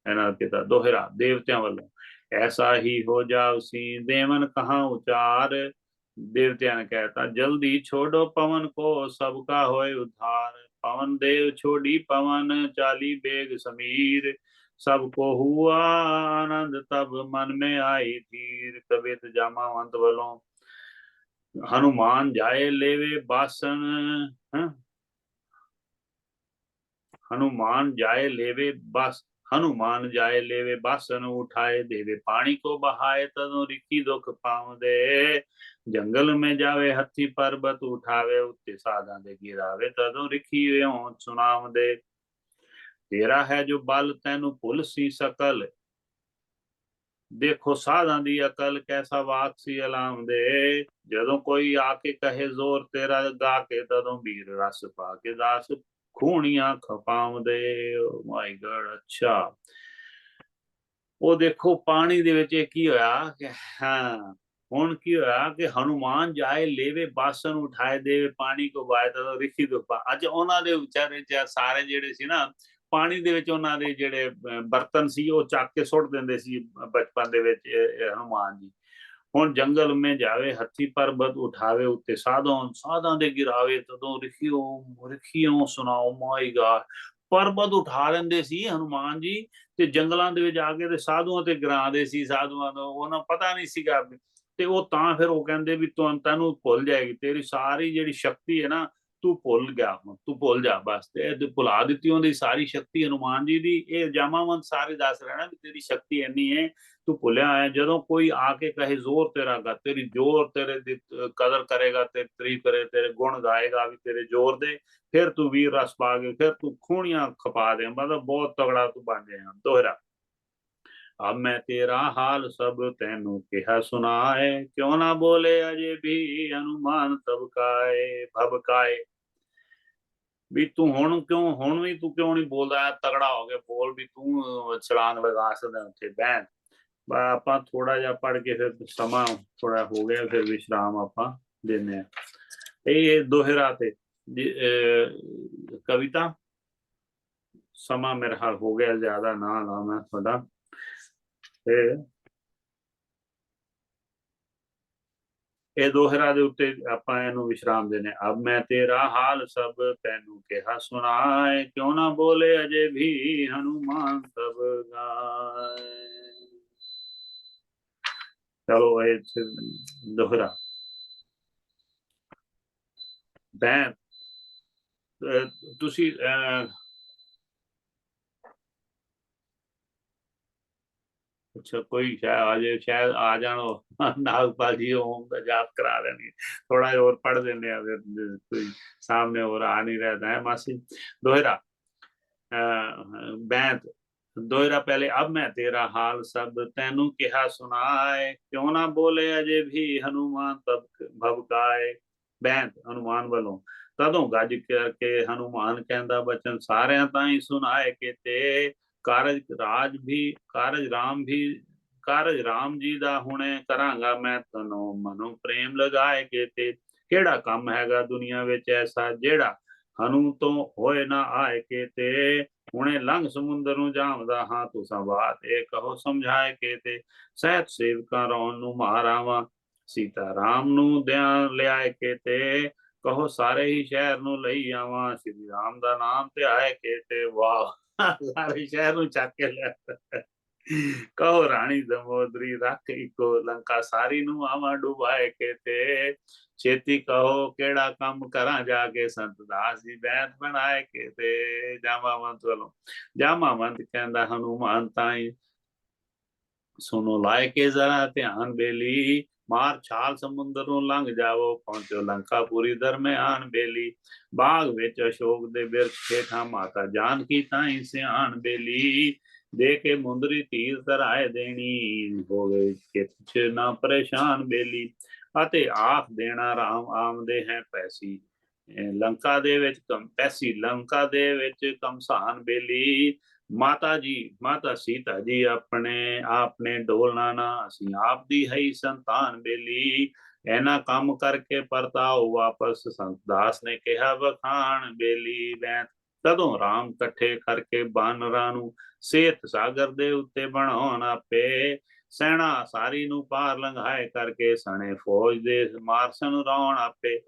है पिता। दोहरा देवतियां वालों, ऐसा ही हो जाओ सी देवन कहाँ उचार। देवतिया ने कहता, जल्दी छोड़ो पवन को, सबका होए उद्धार। पवन देव छोड़ी पवन, चाली बेग समीर। सबको हुआ आनंद तब मन में आई धीर। कवित जामावंत वालों, हनुमान जाए लेवे बासन, हनुमान जाए लेवे बस, हनुमान जाए लेवे बासन। उठाए देवे पानी को बहाए, तदों रिखी दुख पावदे। जंगल में जावे हथी पर्वत उठावे, उत्ते साधा दे गिरावे, तदों रिखी सुनाव दे। तेरा है जो बल तैनू भुल सी सकल, देखो साधा दी अकल, कैसा वाक सी अलाम दे। जदों कोई आके कहे जोर तेरा गा के, तदों वीर रस पाके दास खूनियां खपाव दे। माय गॉड, अच्छा वो देखो पानी दे विच की होया कि हाँ हुण की होया कि हनुमान जाए लेवे बासन, उठाए देवे पानी को बाए, तदों रिखी दुख। अज उन्हां दे विचारे सारे जेड़े सी ना पानी दे विच उन्हां दे जेड़े बर्तन सी वो चक के सुट दिंदे सी बचपन दे विच हनुमान जी। हुण जंगल में जावे हथी पर्वत उठावे, उत्ते साधां दे गिरावे, तदों रिखियों सुनाओ। माय गॉड, पर्वत उठा लेंदे सी हनुमान जी ते जंगलां दे विच जाके ते साधुआं ते गिरांदे सी। साधुआं दा उन्हां पता नहीं सीगा ते वो तां फिर वो कहंदे भी तैनूं भुल जाएगी तेरी सारी जिहड़ी शक्ति है ना, तू भुल गया, तू भुल जा बस। ते भुला दित्ती उहदी सारी शक्ति हनुमान जी दी। ये जामावंत सारे दस रहे ना भी तेरी शक्ति इन्नी है, तू भुलिया है। जदों कोई आके कहे जोर तेरा गा, तेरी जोर तेरे दी कदर करेगा, तेरी तारीफ करे, तेरे गुण गाएगा भी तेरे जोर दे, फिर तू वीर रस पा गए, फिर तू खूनियां खपा दे, मतलब बहुत तगड़ा तू बन जाएगा। दोहरा, अब मैं तेरा हाल सब तैनू कहा सुनाए, क्यों ना बोले अजे भी हनुमान तब काए भबकाए। भी तू हुण भी तू क्यों नहीं बोलदा, तगड़ा हो गया बोल भी, तू छलांग लगा सकदा उत्थे बहन। ਆਪਾਂ थोड़ा जिहा पढ़ के फिर समा थोड़ा हो गया, फिर विश्राम ਆਪਾਂ देने हैं। ये दोहरा ते कविता समा मेरा हाल हो गया ज्यादा ना लाना थोड़ा। ਇਹ ਦੋਹਰਾ ਦੇ ਉੱਤੇ ਆਪਾਂ ਇਹਨੂੰ ਵਿਸ਼ਰਾਮ ਦੇਣੇ। ਅਬ ਮੈਂ ਤੇਰਾ ਹਾਲ ਸਭ ਤੈਨੂੰ ਕਿਹਾ ਸੁਣਾਏ, ਕਿਉਂ ਨਾ ਬੋਲੇ ਅਜੇ ਵੀ ਹਨੂਮਾਨ ਤਬ ਗਾਏ। ਚਲੋ ਇਹ ਦੋਹਰਾ ਬੈਂ ਤੁਸੀਂ अच्छा कोई शायद आ जानो नागपाल जी ओम का जाप करा देंगे, थोड़ा और पढ़ देने अगर कोई सामने और आ नहीं रहता है। मासी दोहरा बैंत दोहरा पहले, अब मैं तेरा हाल सब तैनू कहा सुनाए, क्यों ना बोले अजे भी हनुमान तब भबकाए। बैंत हनुमान वालों, तदों गज करके हनुमान कहंदा बचन, सारियां ताई सुनाए केते। कारज राम जी दा हुणे करांगा मैं, तनो मनो प्रेम लगाए केते। केड़ा काम हैगा दुनिया विच ऐसा, जेड़ा हनु तो होए ना आए केते हुणे लंघ समुंदर नू जामदा हां तुसां बात ए कहो समझाए केते सहत सेवकां रौन नू महारावा सीता राम नू ध्यान लियाए केते कहो सारे ही शहर नू लई आवा श्री राम दा नाम ते आए केते वाह सारे शहर नू चक के लिया कहो रानी दमोदरी रख इको लंका सारी नू आवा डुबाए केते छेती कहो केड़ा काम करा जाके संत दास जी बैठ बनाए केते जामावंत वालों जामावंत कहंदा हनुमान ताई सुनो लाए के जरा ध्यान बेली मार छाल समुंदर नू लंघ जावो पहुंचो लंकापुरी दरम्यान बेली बाग विच अशोक दे बिरख हेठा माता जानकी ताई सियान बेली दे के मुंदरी तीर तराए देनी होवे किछ ना परेशान बेली ਅਤੇ ਆਖ ਦੇਣਾ ਰਾਮ ਆਮਦੇ ਹੈ ਪੈਸੀ ਲੰਕਾ ਦੇ ਵਿੱਚ ਪੈਸੀ ਲੰਕਾ ਦੇ ਵਿੱਚ ਕਮਸਾਨ ਬੇਲੀ ਮਾਤਾ ਸੀਤਾ ਜੀ ਆਪਣੇ ਡੋਲਣਾ ਨਾ ਅਸੀਂ ਆਪ ਦੀ ਹੈ ਸੰਤਾਨ ਬੇਲੀ ਇਹਨਾਂ ਕੰਮ ਕਰਕੇ ਪਰਤਾਓ ਵਾਪਸ ਸੰਤ ਦਾਸ ਨੇ ਕਿਹਾ ਵਖਾਣ ਬੇਲੀ ਬੈਂਤ ਤਦੋਂ ਰਾਮ ਇਕੱਠੇ ਕਰਕੇ ਬਾਨਰਾਂ ਨੂੰ ਸੇਤ ਸਾਗਰ ਦੇ ਉੱਤੇ ਬਣਾਉਣ ਆਪੇ ਸੈਨਾ ਸਾਰੀ ਨੂੰ ਪਾਰ ਲੰਘਾਏ ਕਰਕੇ ਸਣੇ ਫੌਜ ਦੇ ਮਾਰਸਨ ਰੌਣ ਆਪੇ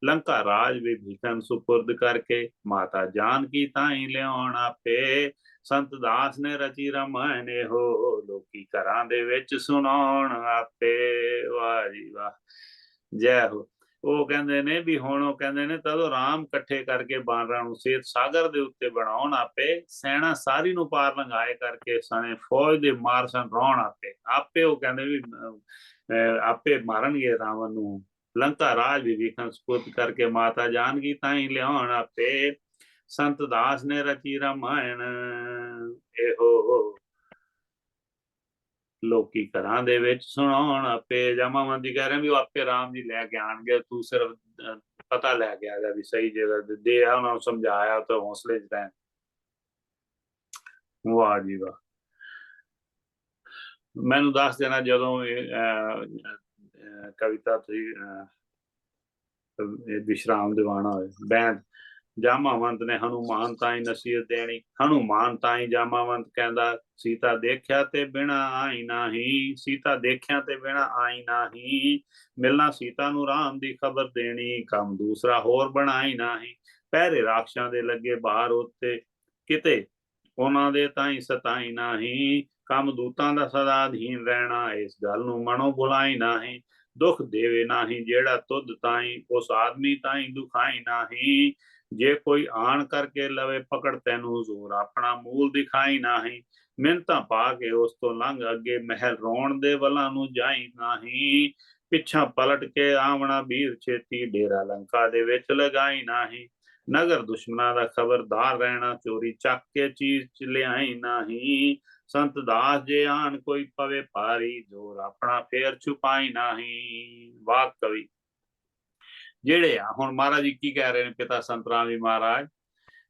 ਲੰਕਾ ਰਾਜ ਵਿਭੀਸ਼ਣ ਸੁਪੁਰਦ ਕਰਕੇ ਮਾਤਾ ਜਾਨਕੀ ਤਾਈ ਲਿਆਉਣ ਆਪੇ ਸੰਤ ਦਾਸ ਨੇ ਰਚੀ ਰਾਮਾਇਣ ਇਹੋ ਲੋਕੀ ਘਰਾਂ ਦੇ ਵਿੱਚ ਸੁਣਾਉਣ ਆਪੇ ਵਾਹ ਜੀ ਵਾਹ ਜੈ ਹੋ ਉਹ ਕਹਿੰਦੇ ਨੇ ਵੀ ਹੁਣ ਉਹ ਕਹਿੰਦੇ ਨੇ ਤਦੋਂ ਰਾਮ ਇਕੱਠੇ ਕਰਕੇ ਬਾਨਰਾਂ ਨੂੰ ਸੇਤ ਸਾਗਰ ਦੇ ਉੱਤੇ ਬਣਾਉਣ ਆਪੇ ਸੈਨਾ ਸਾਰੀ ਨੂੰ ਪਾਰ ਲੰਘਾਏ ਕਰਕੇ ਸਣੇ ਫੌਜ ਦੇ ਮਾਰਸਨ ਰੌਣ ਆਪੇ ਉਹ ਕਹਿੰਦੇ ਵੀ ਆਪੇ ਮਾਰਨਗੇ ਰਾਵਣ ਨੂੰ ਲੰਕਾ ਰਾਜ ਵਿਭੀਸ਼ਣ ਸੁਪੁਰਦ ਕਰਕੇ ਮਾਤਾ ਜਾਨਕੀ ਤਾਈ ਲਿਆਉਣ ਆਪੇ ਸੰਤ ਦਾਸ ਨੇ ਰਚੀ ਰਾਮਾਇਣ ਇਹੋ ਲੋਕੀ ਘਰਾਂ ਦੇ ਵਿੱਚ ਸੁਣਾਉਣ ਆਪੇ ਜਾਮਾਵੰਤ ਜੀ ਕਹਿ ਰਹੇ ਵੀ ਉਹ ਆਪੇ ਰਾਮ ਜੀ ਲੈ ਕੇ ਆਣਗੇ ਤੂੰ ਸਿਰਫ ਪਤਾ ਲੈ ਕੇ ਆ ਜਾ ਵੀ ਸਹੀ ਜਗ੍ਹਾ ਦੇ ਆ ਉਹਨਾਂ ਨੂੰ ਸਮਝਾਇਆ ਤਾਂ ਹੌਸਲੇ ਚ ਰਹਿਣ ਵਾਹ ਜੀ ਵਾਹ ਮੈਨੂੰ ਦੱਸ ਦੇਣਾ ਜਦੋਂ ਕਵਿਤਾ ਤੁਸੀਂ ਵਿਸ਼ਰਾਮ ਦਿਵਾਣਾ ਹੋਏ ਬੈਂਦ ਜਾਮਾਵੰਤ ਨੇ ਹਨੂਮਾਨ ਤਾਈ ਨਸੀਹਤ ਦੇਣੀ ਹਨੂਮਾਨ ਤਾਈ ਜਾਮਾਵੰਤ ਕਹਿੰਦਾ ਸੀਤਾ ਦੇਖਿਆ ਤੇ ਬਿਨਾ ਆਈ ਨਹੀਂ ਸੀਤਾ ਦੇਖਿਆ ਤੇ ਬਿਨਾ ਆਈ ਨਹੀਂ ਮਿਲਣਾ ਸੀਤਾ ਨੂੰ ਰਾਮ ਦੀ ਖਬਰ ਦੇਣੀ ਕੰਮ ਦੂਸਰਾ ਹੋਰ ਬਣਾਈ ਨਹੀਂ ਪਹਿਰੇ ਰਾਖਸ਼ਾਂ ਦੇ ਲੱਗੇ ਬਾਹਰ ਉੱਤੇ ਕਿਤੇ ਉਹਨਾਂ ਦੇ ਤਾਈ ਸਤਾਈ ਨਹੀਂ ਕੰਮ ਦੂਤਾਂ ਦਾ ਸਦਾ ਅਧੀਨ ਰਹਿਣਾ ਇਸ ਗੱਲ ਨੂੰ ਮਨੋਂ ਭੁਲਾਈ ਨਹੀਂ ਦੁੱਖ ਦੇਵੇ ਨਹੀਂ ਜਿਹੜਾ ਤੁਧ ਤਾਈ ਉਸ ਆਦਮੀ ਤਾਈ ਦੁਖਾਈ ਨਹੀਂ ਜੇ ਕੋਈ ਆਣ ਕਰਕੇ ਲਵੇ ਪਕੜ ਤੈਨੂੰ ਹਜ਼ੂਰ ਆਪਣਾ ਮੂਲ ਦਿਖਾਈ ਨਹੀਂ ਮਿੰਨਤਾਂ ਪਾ ਕੇ ਉਸ ਤੋਂ ਲੰਘ ਅੱਗੇ ਮਹਿਲ ਰੋਣ ਦੇ ਵੱਲਾਂ ਨੂੰ ਜਾਈ ਨਹੀਂ ਪਿੱਛਾ ਪਲਟ ਕੇ ਆਵਣਾ ਵੀਰ ਛੇਤੀ ਡੇਰਾ ਲੰਕਾ ਦੇ ਵਿੱਚ ਲਗਾਈ ਨਹੀਂ ਨਗਰ ਦੁਸ਼ਮਣਾਂ ਦਾ ਖਬਰਦਾਰ ਰਹਿਣਾ ਚੋਰੀ ਚੱਕ ਕੇ ਚੀਜ਼ ਲਿਆਈ ਨਹੀਂ ਸੰਤ ਦਾਸ ਜੇ ਆਣ ਕੋਈ ਪਵੇ ਭਾਰੀ ਜੋਰ ਆਪਣਾ ਫੇਰ ਛੁਪਾਈ ਨਹੀਂ ਵਾਹ ਕਵੀ ਜਿਹੜੇ ਆ ਹੁਣ ਮਹਾਰਾਜ ਜੀ ਕੀ ਕਹਿ ਰਹੇ ਨੇ ਪਿਤਾ ਸੰਤ ਰਾਮ ਜੀ ਮਹਾਰਾਜ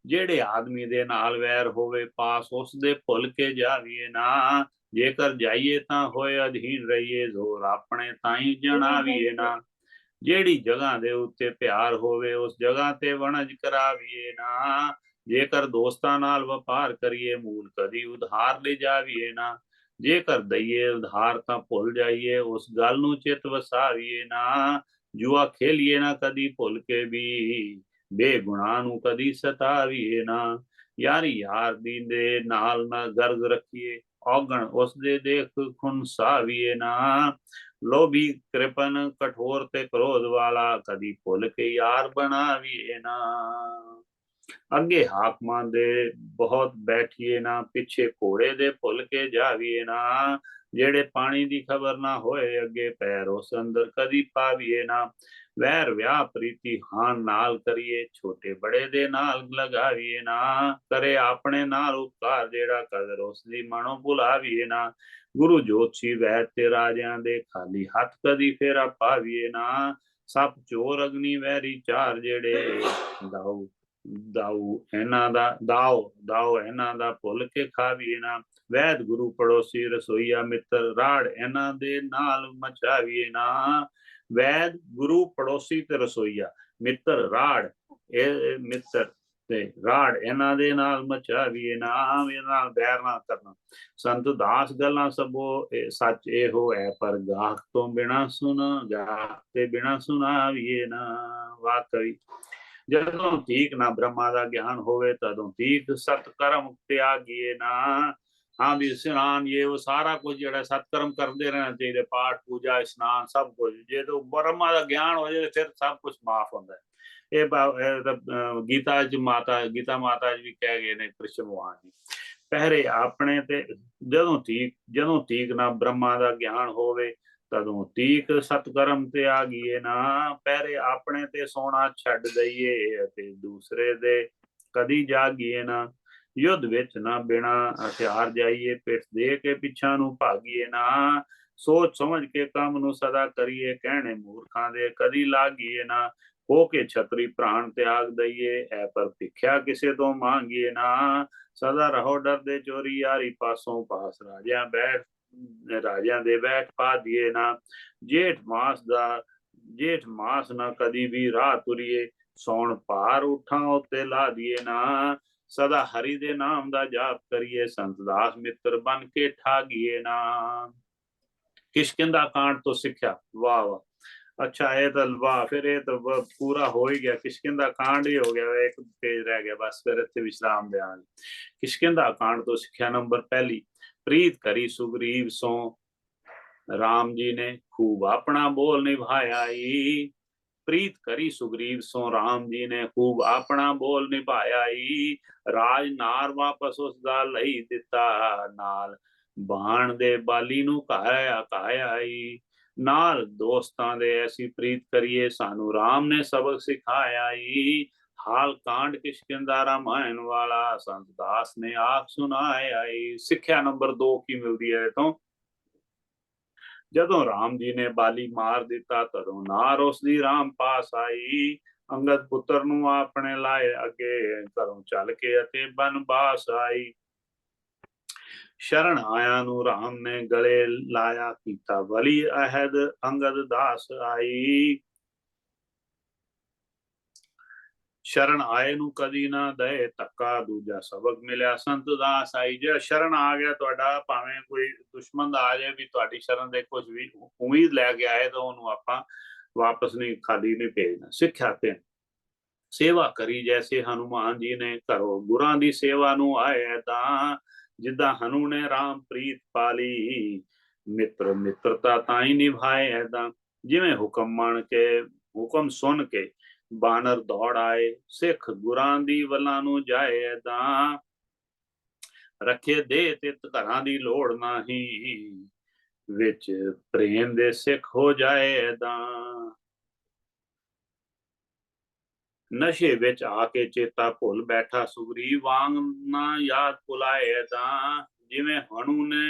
ਜਿਹੜੇ ਆਦਮੀ ਦੇ ਨਾਲ ਵੈਰ ਹੋਵੇ ਪਾਸ ਉਸ ਦੇ ਭੁੱਲ ਕੇ ਜਾਵੀਏ ਨਾ ਜੇਕਰ ਜਾਈਏ ਤਾਂ ਹੋਏ ਅਧੀਨ ਰਹੀਏ ਜ਼ੋਰ ਆਪਣੇ ਤਾਈ ਜਣਾਵੀਏ ਨਾ ਜਿਹੜੀ ਜਗ੍ਹਾ ਦੇ ਉੱਤੇ ਪਿਆਰ ਹੋਵੇ ਉਸ ਜਗ੍ਹਾ ਤੇ ਵਣਜ ਕਰਾਵੀਏ ਨਾ ਜੇਕਰ ਦੋਸਤਾਂ ਨਾਲ ਵਪਾਰ ਕਰੀਏ ਮੂਲ ਕਦੀ ਉਧਾਰ ਲੈ ਜਾਵੀਏ ਨਾ ਜੇਕਰ ਦਈਏ ਉਧਾਰ ਤਾਂ ਭੁੱਲ ਜਾਈਏ ਉਸ ਗੱਲ ਨੂੰ ਚਿਤ ਵਸਾਵੀਏ ਨਾ ਜੂਆ ਖੇਲੀਏ ਨਾ ਕਦੀ ਭੁੱਲ ਕੇ ਵੀ ਬੇਗੁਨਾਹ ਨੂੰ ਕਦੀ ਸਤਾਵੀਏ ਨਾ ਯਾਰੀ ਯਾਰ ਦੀ ਦੇ ਨਾਲ ਨਾ ਗਰਜ਼ ਰੱਖੀਏ ਔਗਣ ਉਸ ਦੇ ਦੇਖ ਖੁਨਸਾਵੀਏ ਨਾ ਲੋਭੀ ਕ੍ਰਿਪਨ ਕਠੋਰ ਤੇ ਕ੍ਰੋਧ ਵਾਲਾ ਕਦੀ ਭੁੱਲ ਕੇ ਯਾਰ ਬਣਾਵੀਏ ਨਾ ਅੱਗੇ ਹਾਕਮਾਂ ਦੇ ਬਹੁਤ ਬੈਠੀਏ ਨਾ ਪਿੱਛੇ ਘੋੜੇ ਦੇ ਭੁੱਲ ਕੇ ਜਾਵੀਏ ਨਾ ਜਿਹੜੇ ਪਾਣੀ ਦੀ ਖਬਰ ਨਾ ਹੋਏ ਅੱਗੇ ਪੈਰ ਉਸ ਅੰਦਰ ਕਦੀ ਪਾਵੀਏ ਨਾ ਵੈਰ ਵਿਆਹ ਪ੍ਰੀਤੀ ਹਾਨ ਨਾਲ ਕਰੀਏ ਛੋਟੇ ਬੜੇ ਦੇ ਨਾਲ ਲਗਾਵੀਏ ਨਾ ਕਰੇ ਆਪਣੇ ਨਾਲ ਉਪਕਾਰ ਜਿਹੜਾ ਕਦਰ ਉਸ ਦੀ ਮਨੋਂ ਭੁਲਾਵੀਏ ਨਾ ਗੁਰੂ ਜੋਤਸ਼ੀ ਵੈਦ ਤੇ ਰਾਜਿਆਂ ਦੇ ਖਾਲੀ ਹੱਥ ਕਦੀ ਫੇਰਾ ਪਾਵੀਏ ਨਾ ਸਭ ਚੋਰ ਅਗਨੀ ਵੈਰੀ ਚਾਰ ਜਿਹੜੇ ਦਾਉ ਇਹਨਾਂ ਦਾ ਭੁੱਲ ਕੇ ਖਾਵੀਏ ਨਾ ਵੈਦ ਗੁਰੂ ਪੜੋਸੀ ਰਸੋਈਆ ਮਿੱਤਰ ਰਾੜ ਇਹਨਾਂ ਦੇ ਨਾਲ ਮਚਾਵੀਏ ਨਾ ਵੈਦ ਗੁਰੂ ਪੜੋਸੀ ਤੇ ਰਸੋਈਆ ਮਿੱਤਰ ਰਾੜ ਇਹ ਮਿੱਤਰ ਤੇ ਰਾੜ ਇਹਨਾਂ ਦੇ ਨਾਲ ਮਚਾਵੀਏ ਨਾ, ਆਵੇਂ ਨਾਲ ਬੈਰ ਨਾ ਕਰਨਾ। ਸੰਤ ਦਾਸ ਗੱਲਾਂ ਸਭੋ ਸੱਚ ਇਹੋ ਹੈ, ਪਰ ਗਾਹਕ ਤੋਂ ਬਿਨਾ ਸੁਣ, ਗਾਹਕ ਤੇ ਬਿਨਾ ਸੁਣਾਵੀਏ ਨਾ। ਵਾਕਈ ਜਦੋਂ ਤੀਕ ਨਾ ਬ੍ਰਹਮਾ ਦਾ ਗਿਆਨ ਹੋਵੇ, ਤਦੋਂ ਤੀਕ ਸਤਕਰਮ ਤਿਆਗੀਏ ਨਾ। ਹਾਂ ਵੀ ਇਸ਼ਨਾਨ ਇਹ ਉਹ ਸਾਰਾ ਕੁਝ ਜਿਹੜਾ ਸਤਕਰਮ ਕਰਦੇ ਰਹਿਣਾ ਚਾਹੀਦਾ, ਪਾਠ ਪੂਜਾ ਇਸ਼ਨਾਨ ਸਭ ਕੁਝ। ਜਦੋਂ ਬ੍ਰਹਮਾ ਦਾ ਗਿਆਨ ਹੋ ਜਾਵੇ ਫਿਰ ਸਭ ਕੁਝ ਮਾਫ ਹੁੰਦਾ ਹੈ। ਇਹ ਗੀਤਾ ਚ ਗੀਤਾ ਮਾਤਾ ਜੀ ਵੀ ਕਹਿ ਗਏ ਨੇ ਕ੍ਰਿਸ਼ਨ ਭਗਵਾਨ ਜੀ, ਪਹਿਰੇ ਆਪਣੇ ਤੇ ਜਦੋਂ ਤੀਕ ਨਾ ਬ੍ਰਹਮਾ ਦਾ ਗਿਆਨ ਹੋਵੇ, ਤਦੋਂ ਤੀਕ ਸਤਕਰਮ ਤਿਆਗੀਏ ਨਾ। ਪਹਿਰੇ ਆਪਣੇ ਤੇ ਸੋਣਾ ਛੱਡ ਦਈਏ, ਅਤੇ ਦੂਸਰੇ ਦੇ ਕਦੀ ਜਾਗੀਏ ਨਾ। ਯੁੱਧ ਵਿੱਚ ਨਾ ਬਿਨਾ ਹਥਿਆਰ ਜਾਈਏ, ਪਿੱਠ ਦੇ ਕੇ ਪਿੱਛਾ ਨੂੰ ਭਾਗੀਏ ਨਾ। ਸੋਚ ਸਮਝ ਕੇ ਕੰਮ ਨੂੰ ਸਦਾ ਕਰੀਏ, ਕਹਿਣੇ ਮੂਰਖਾਂ ਦੇ ਕਦੀ ਲਾਗੀਏ ਨਾ। ਹੋ ਕੇ ਛਤਰੀ ਪ੍ਰਾਣ ਤਿਆਗ ਦਈਏ, ਐ ਪਰ ਭਿਖਿਆ ਕਿਸੇ ਤੋਂ ਮੰਗੀਏ ਨਾ। ਸਦਾ ਰਹੋ ਡਰਦੇ ਚੋਰੀ ਯਾਰੀ ਪਾਸੋਂ ਪਾਸ, ਰਾਜਿਆਂ ਦੇ ਬੈਠ ਪਾ ਦੀਏ ਨਾ। ਜੇਠ ਮਾਸ ਨਾ ਕਦੀ ਵੀ ਰਾਹ ਤੁਰੀਏ, ਸੌਣ ਭਾਰ ਉਠਾਂ ਉੱਤੇ ਲਾ ਦੀਏ ਨਾ। ਸਦਾ ਹਰੀ ਦੇ ਨਾਮ ਦਾ ਜਾਪ ਕਰੀਏ, ਸੰਤ ਦਾਸ ਮਿੱਤਰ ਬਨ ਕੇ ਠਾਗੀਏ ਨਾ। ਕਿਸ਼ਕਿੰਧਾ ਕਾਂਡ ਤੋਂ ਸਿੱਖਿਆ। ਵਾਹ ਵਾਹ, अच्छा ये तो वाह, फिर ये तो पूरा हो ही गया। किशकिंधा कांड ही हो गया, एक पेज रह गया बस, फिर इत्थे विश्राम देंगे। किशकिंधा कांड तो सिक्ख्या नंबर पहली। प्रीत करी सुग्रीव सो राम जी ने, खूब अपना बोल निभाया। प्रीत करी सुग्रीव सो राम जी ने, खूब अपना बोल निभाया। राज नार वापस उसदा लई दिता, नाल बाण दे बाली नू काया। नाल दोस्तां दे ऐसी प्रीत करिए, सानू राम ने सबक सिखाया। हाल कांड किशकिंधा रामायण वाला, संत दास ने आप सुनाया। सिक्ख्या नंबर 2 की मिलती है तो, जदों राम जी ने बाली मार दिता, तदों नार उसदी राम पास आई। अंगद पुत्र नू अपने लाए अगे, घरों चल के अते बनवास आई। शरण आया नू राम ने गले लाया, कीता वली अहद अंगद दास आई। शरण आए नू कदी ना दे धक्का, दूजा सबक मिलिया संत दास आई। जे शरण आ गया तुहाडा, भावें कोई दुश्मन आ जाए भी तुहाडी शरण दे कुछ भी उम्मीद लैके आए, तो उन्होंने आपां वापस नहीं, खाली नहीं भेजना। सिक्ख्या ते सेवा करी जैसे हनुमान जी ने, करो गुरां दी सेवा नू आए तां। जिदा हनु ने राम प्रीत पाली, मित्र मित्रता ताई निभाए ऐदा। जिवें हुक्म सुन के बानर दौड़ आए, सिख गुरां दी वलां नू जाए ऐदा। रखे दे तित घरां दी लोड़ नाही, विच प्रेम दे सिख हो जाए ऐदा। नशे विच आके चेता भुल बैठा, सुग्रीव वांग ना याद भुलाए तां। जिवें हनु ने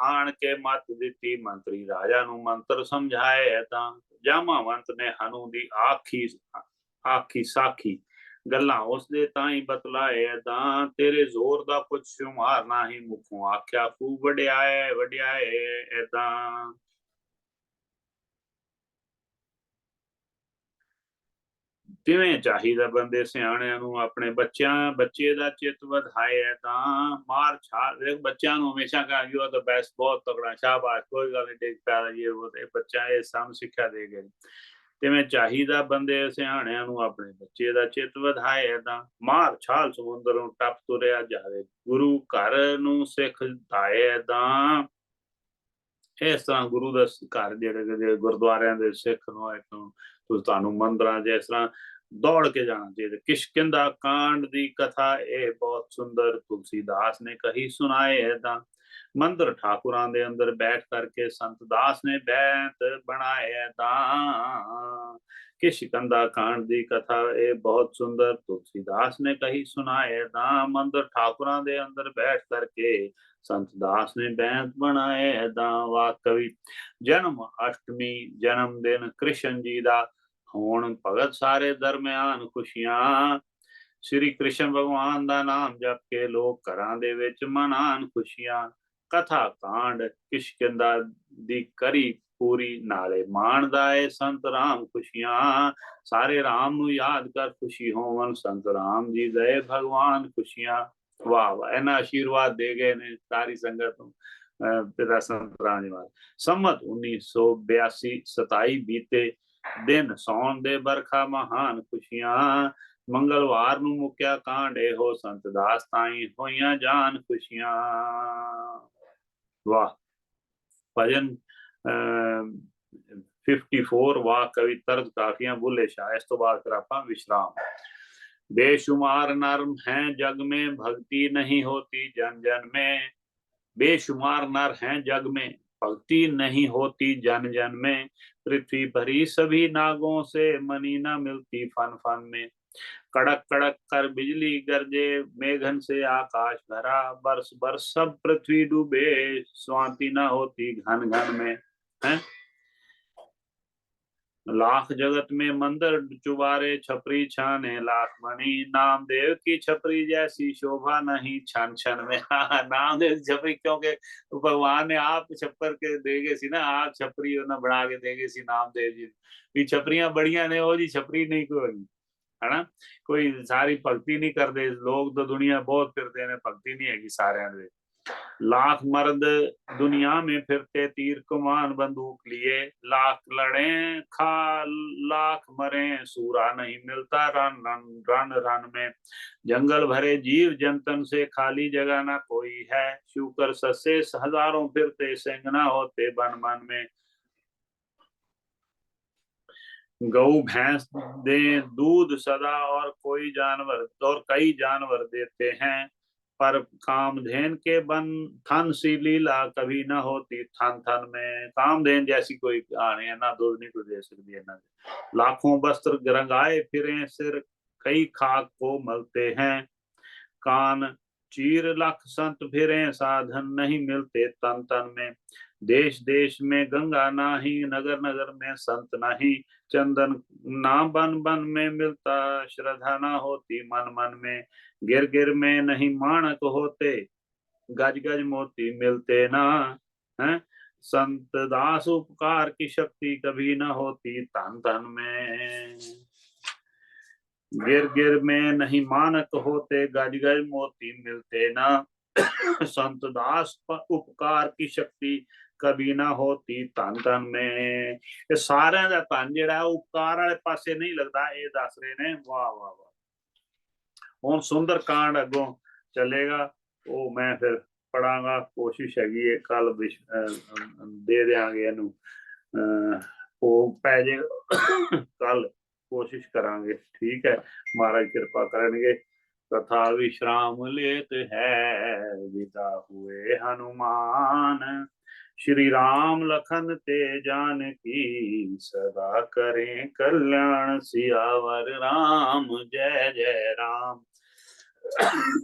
आण के मत दिती, मंत्री राजा नू मंत्र समझाए तां। जामावंत ने हनु दी आखी साखी, गल्लां उसदे ताई बतलाए तां। तेरे जोर दा कुछ शुमार नाही, मुखों आख्या खूब वड्याए तां। तिवें चाहिदा बंदे सियाणियां नू अपने बच्चे दा चित वधाए तां। मार छाल देख बच्चों नू हमेशा कह यू आर द बेस्ट, बहुत तगड़ा, शाबाश, कोई गल नहीं, डिग पैदा ये वो, बच्चा ये सानू सिक्ख्या दे गए। तिवें चाहिदा बंदे सियाणियां नू अपने बच्चे दा चित वधाए तां। मार छाल समुंदरों टप तुरिया जावे, गुरु घर नू सिख धाए तां। इस तरह गुरु दा घर जिहड़े गुरुद्वारियां दे सिख नू तुहानू मंदिरां जिस तरह दौड़ के जाना चाहिए। किशकिंधा कांड दी कथा ये बहुत सुंदर तुलसीदास ने कही सुनाए है। मंदिर ठाकुरां दे अंदर बैठ करके संत दास ने बैत बनाए दा। किशकिंधा कांड दी कथा ये बहुत सुंदर तुलसीदास ने कही सुनाए दा। मंदिर ठाकुरां दे अंदर बैठ करके संत दास ने बैत बनाए दा। वाह कवि। जन्म अष्टमी जन्मदिन कृष्ण जी दा होण भगत सारे दरम्यान खुशियां। श्री कृष्ण भगवान दा नाम जप के लोग घरां दे विच मनान खुशियां। कथा कांड किशकिंधा दी करी पूरी नाले माणदाए संत राम खुशियां सारे राम नु याद कर खुशी होवन संत राम जी गए भगवान खुशियां। वाह वाह इन्ना आशीर्वाद दे गए ने सारी संगत नूं पिता संत राम जी महाराज। सम्मत 1982 27 बीते दिन सौन दे बरखा महान खुशियां मंगलवार नू मुक्या कांडे हो संत दास ताई होइयां जान खुशियां। वाह भजन 54 वाह कवि तर्ज काफियां बुल्ले शाह। इस तो बाद फिर आपां विश्राम। बेशुमार नर हैं जग में भक्ति नहीं होती जन जन में बेशुमार नर हैं जग में भक्ति नहीं होती जन जन में पृथ्वी भरी सभी नागों से मनी न मिलती फन फन में कड़क कड़क कर बिजली गरजे मेघन से आकाश भरा बरस बरस सब पृथ्वी डूबे स्वाति न होती घन घन में है। लाख जगत में मंदिर चुबारे छपरी छाने लाख मणि नामदेव की छपरी जैसी शोभा नहीं छन छन में। नामदेव छपरी क्योंकि भगवान ने आप छप्पर के देगे सी ना आप छपरी ना बना के देगे सी नामदेव जी भी छपरियां बढ़िया ने वो जी छपरी नहीं कोई है ना कोई सारी भक्ति नहीं करते लोग तो दुनिया बहुत फिरते हैं भक्ति नहीं हैगी सारे दे। लाख मर्द दुनिया में फिरते तीर कमान बंदूक लिए लाख लड़े खा लाख मरे सूरा नहीं मिलता रन रन रन रन में जंगल भरे जीव जंतन से खाली जगह ना कोई है शुकर ससे हजारों फिरते सेंगना होते बन बन में गऊ भैंस दे दूध सदा और कोई जानवर और कई जानवर देते हैं पर कामधेन के बन थन सी लीला कभी न होती थन थन में कामधेन जैसी कोई कहानी है ना दूध नहीं कोई दे सकती है ना। लाखों वस्त्र रंगाए फिरे सिर कई खाक को मलते हैं कान चीर लख संत फिरे साधन नहीं मिलते तन तन में देश देश में गंगा नाही नगर नगर में संत नहीं चंदन ना बन बन में मिलता श्रद्धा ना होती मन मन में गिर गिर में नहीं माणक होते गज गज मोती मिलते ना है संत दास उपकार की शक्ति कभी न होती तन तन में गिर गिर में नहीं मानक होते गज गज मोती मिलते ना संत दास उपकार की शक्ति कभी ना होती तन तन में ये सारे दा तन जेड़ा उपकार वाले पासे नहीं लगता ये दस रहे ने। वाह वाह वाह हुन सुंदर कांड अगों चलेगा वो मैं फिर पढ़ांगा कोशिश हैगी है कल दे देंगे इनू भोग पै जे कल कोशिश करांगे ठीक है महाराज कृपा करेंगे। कथा विश्राम लेत है विदा हुए हनुमान श्री राम लखन ते जानकी सदा करें कल्याण सियावर राम जय जय राम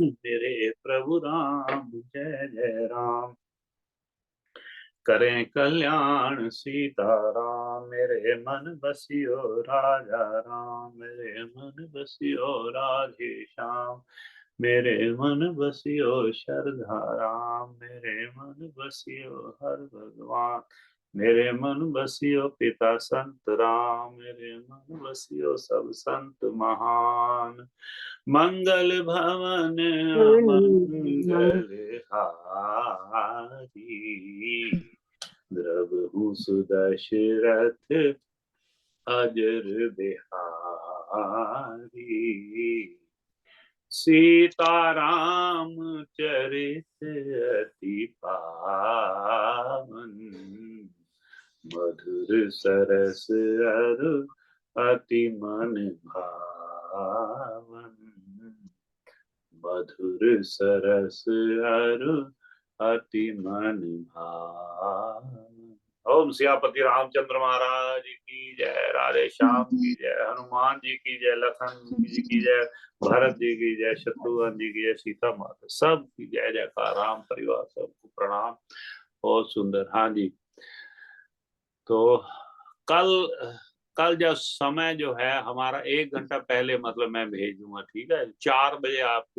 मेरे प्रभु राम जय जय राम करें कल्याण सीता राम मेरे मन बसियो राजा राम मेरे मन बसियो राधे श्याम मेरे मन बसियो शरधा राम मेरे मन बसियो हर भगवान मेरे मन बसियो पिता संत राम मेरे मन बसियो सब संत महान मंगल भवन मंगल हारी द्रवहु सुदशरथ अजर बिहारी सीताराम चरित अति पावन मधुर सरस अरु अति मन भावन मधुर सरस अरु अति मन भावन। ओम सियापति रामचंद्र महाराज की जय राधे श्याम की जय हनुमान जी की जय लखन जी की जय भरत जी की जय शत्रुघ्न जी की जय सीता माता सब की जय जयकार राम परिवार सबको प्रणाम। बहुत सुंदर। हाँ जी तो कल जब समय जो है हमारा 1 घंटा पहले मतलब मैं भेज दूंगा ठीक है 4 बजे आपको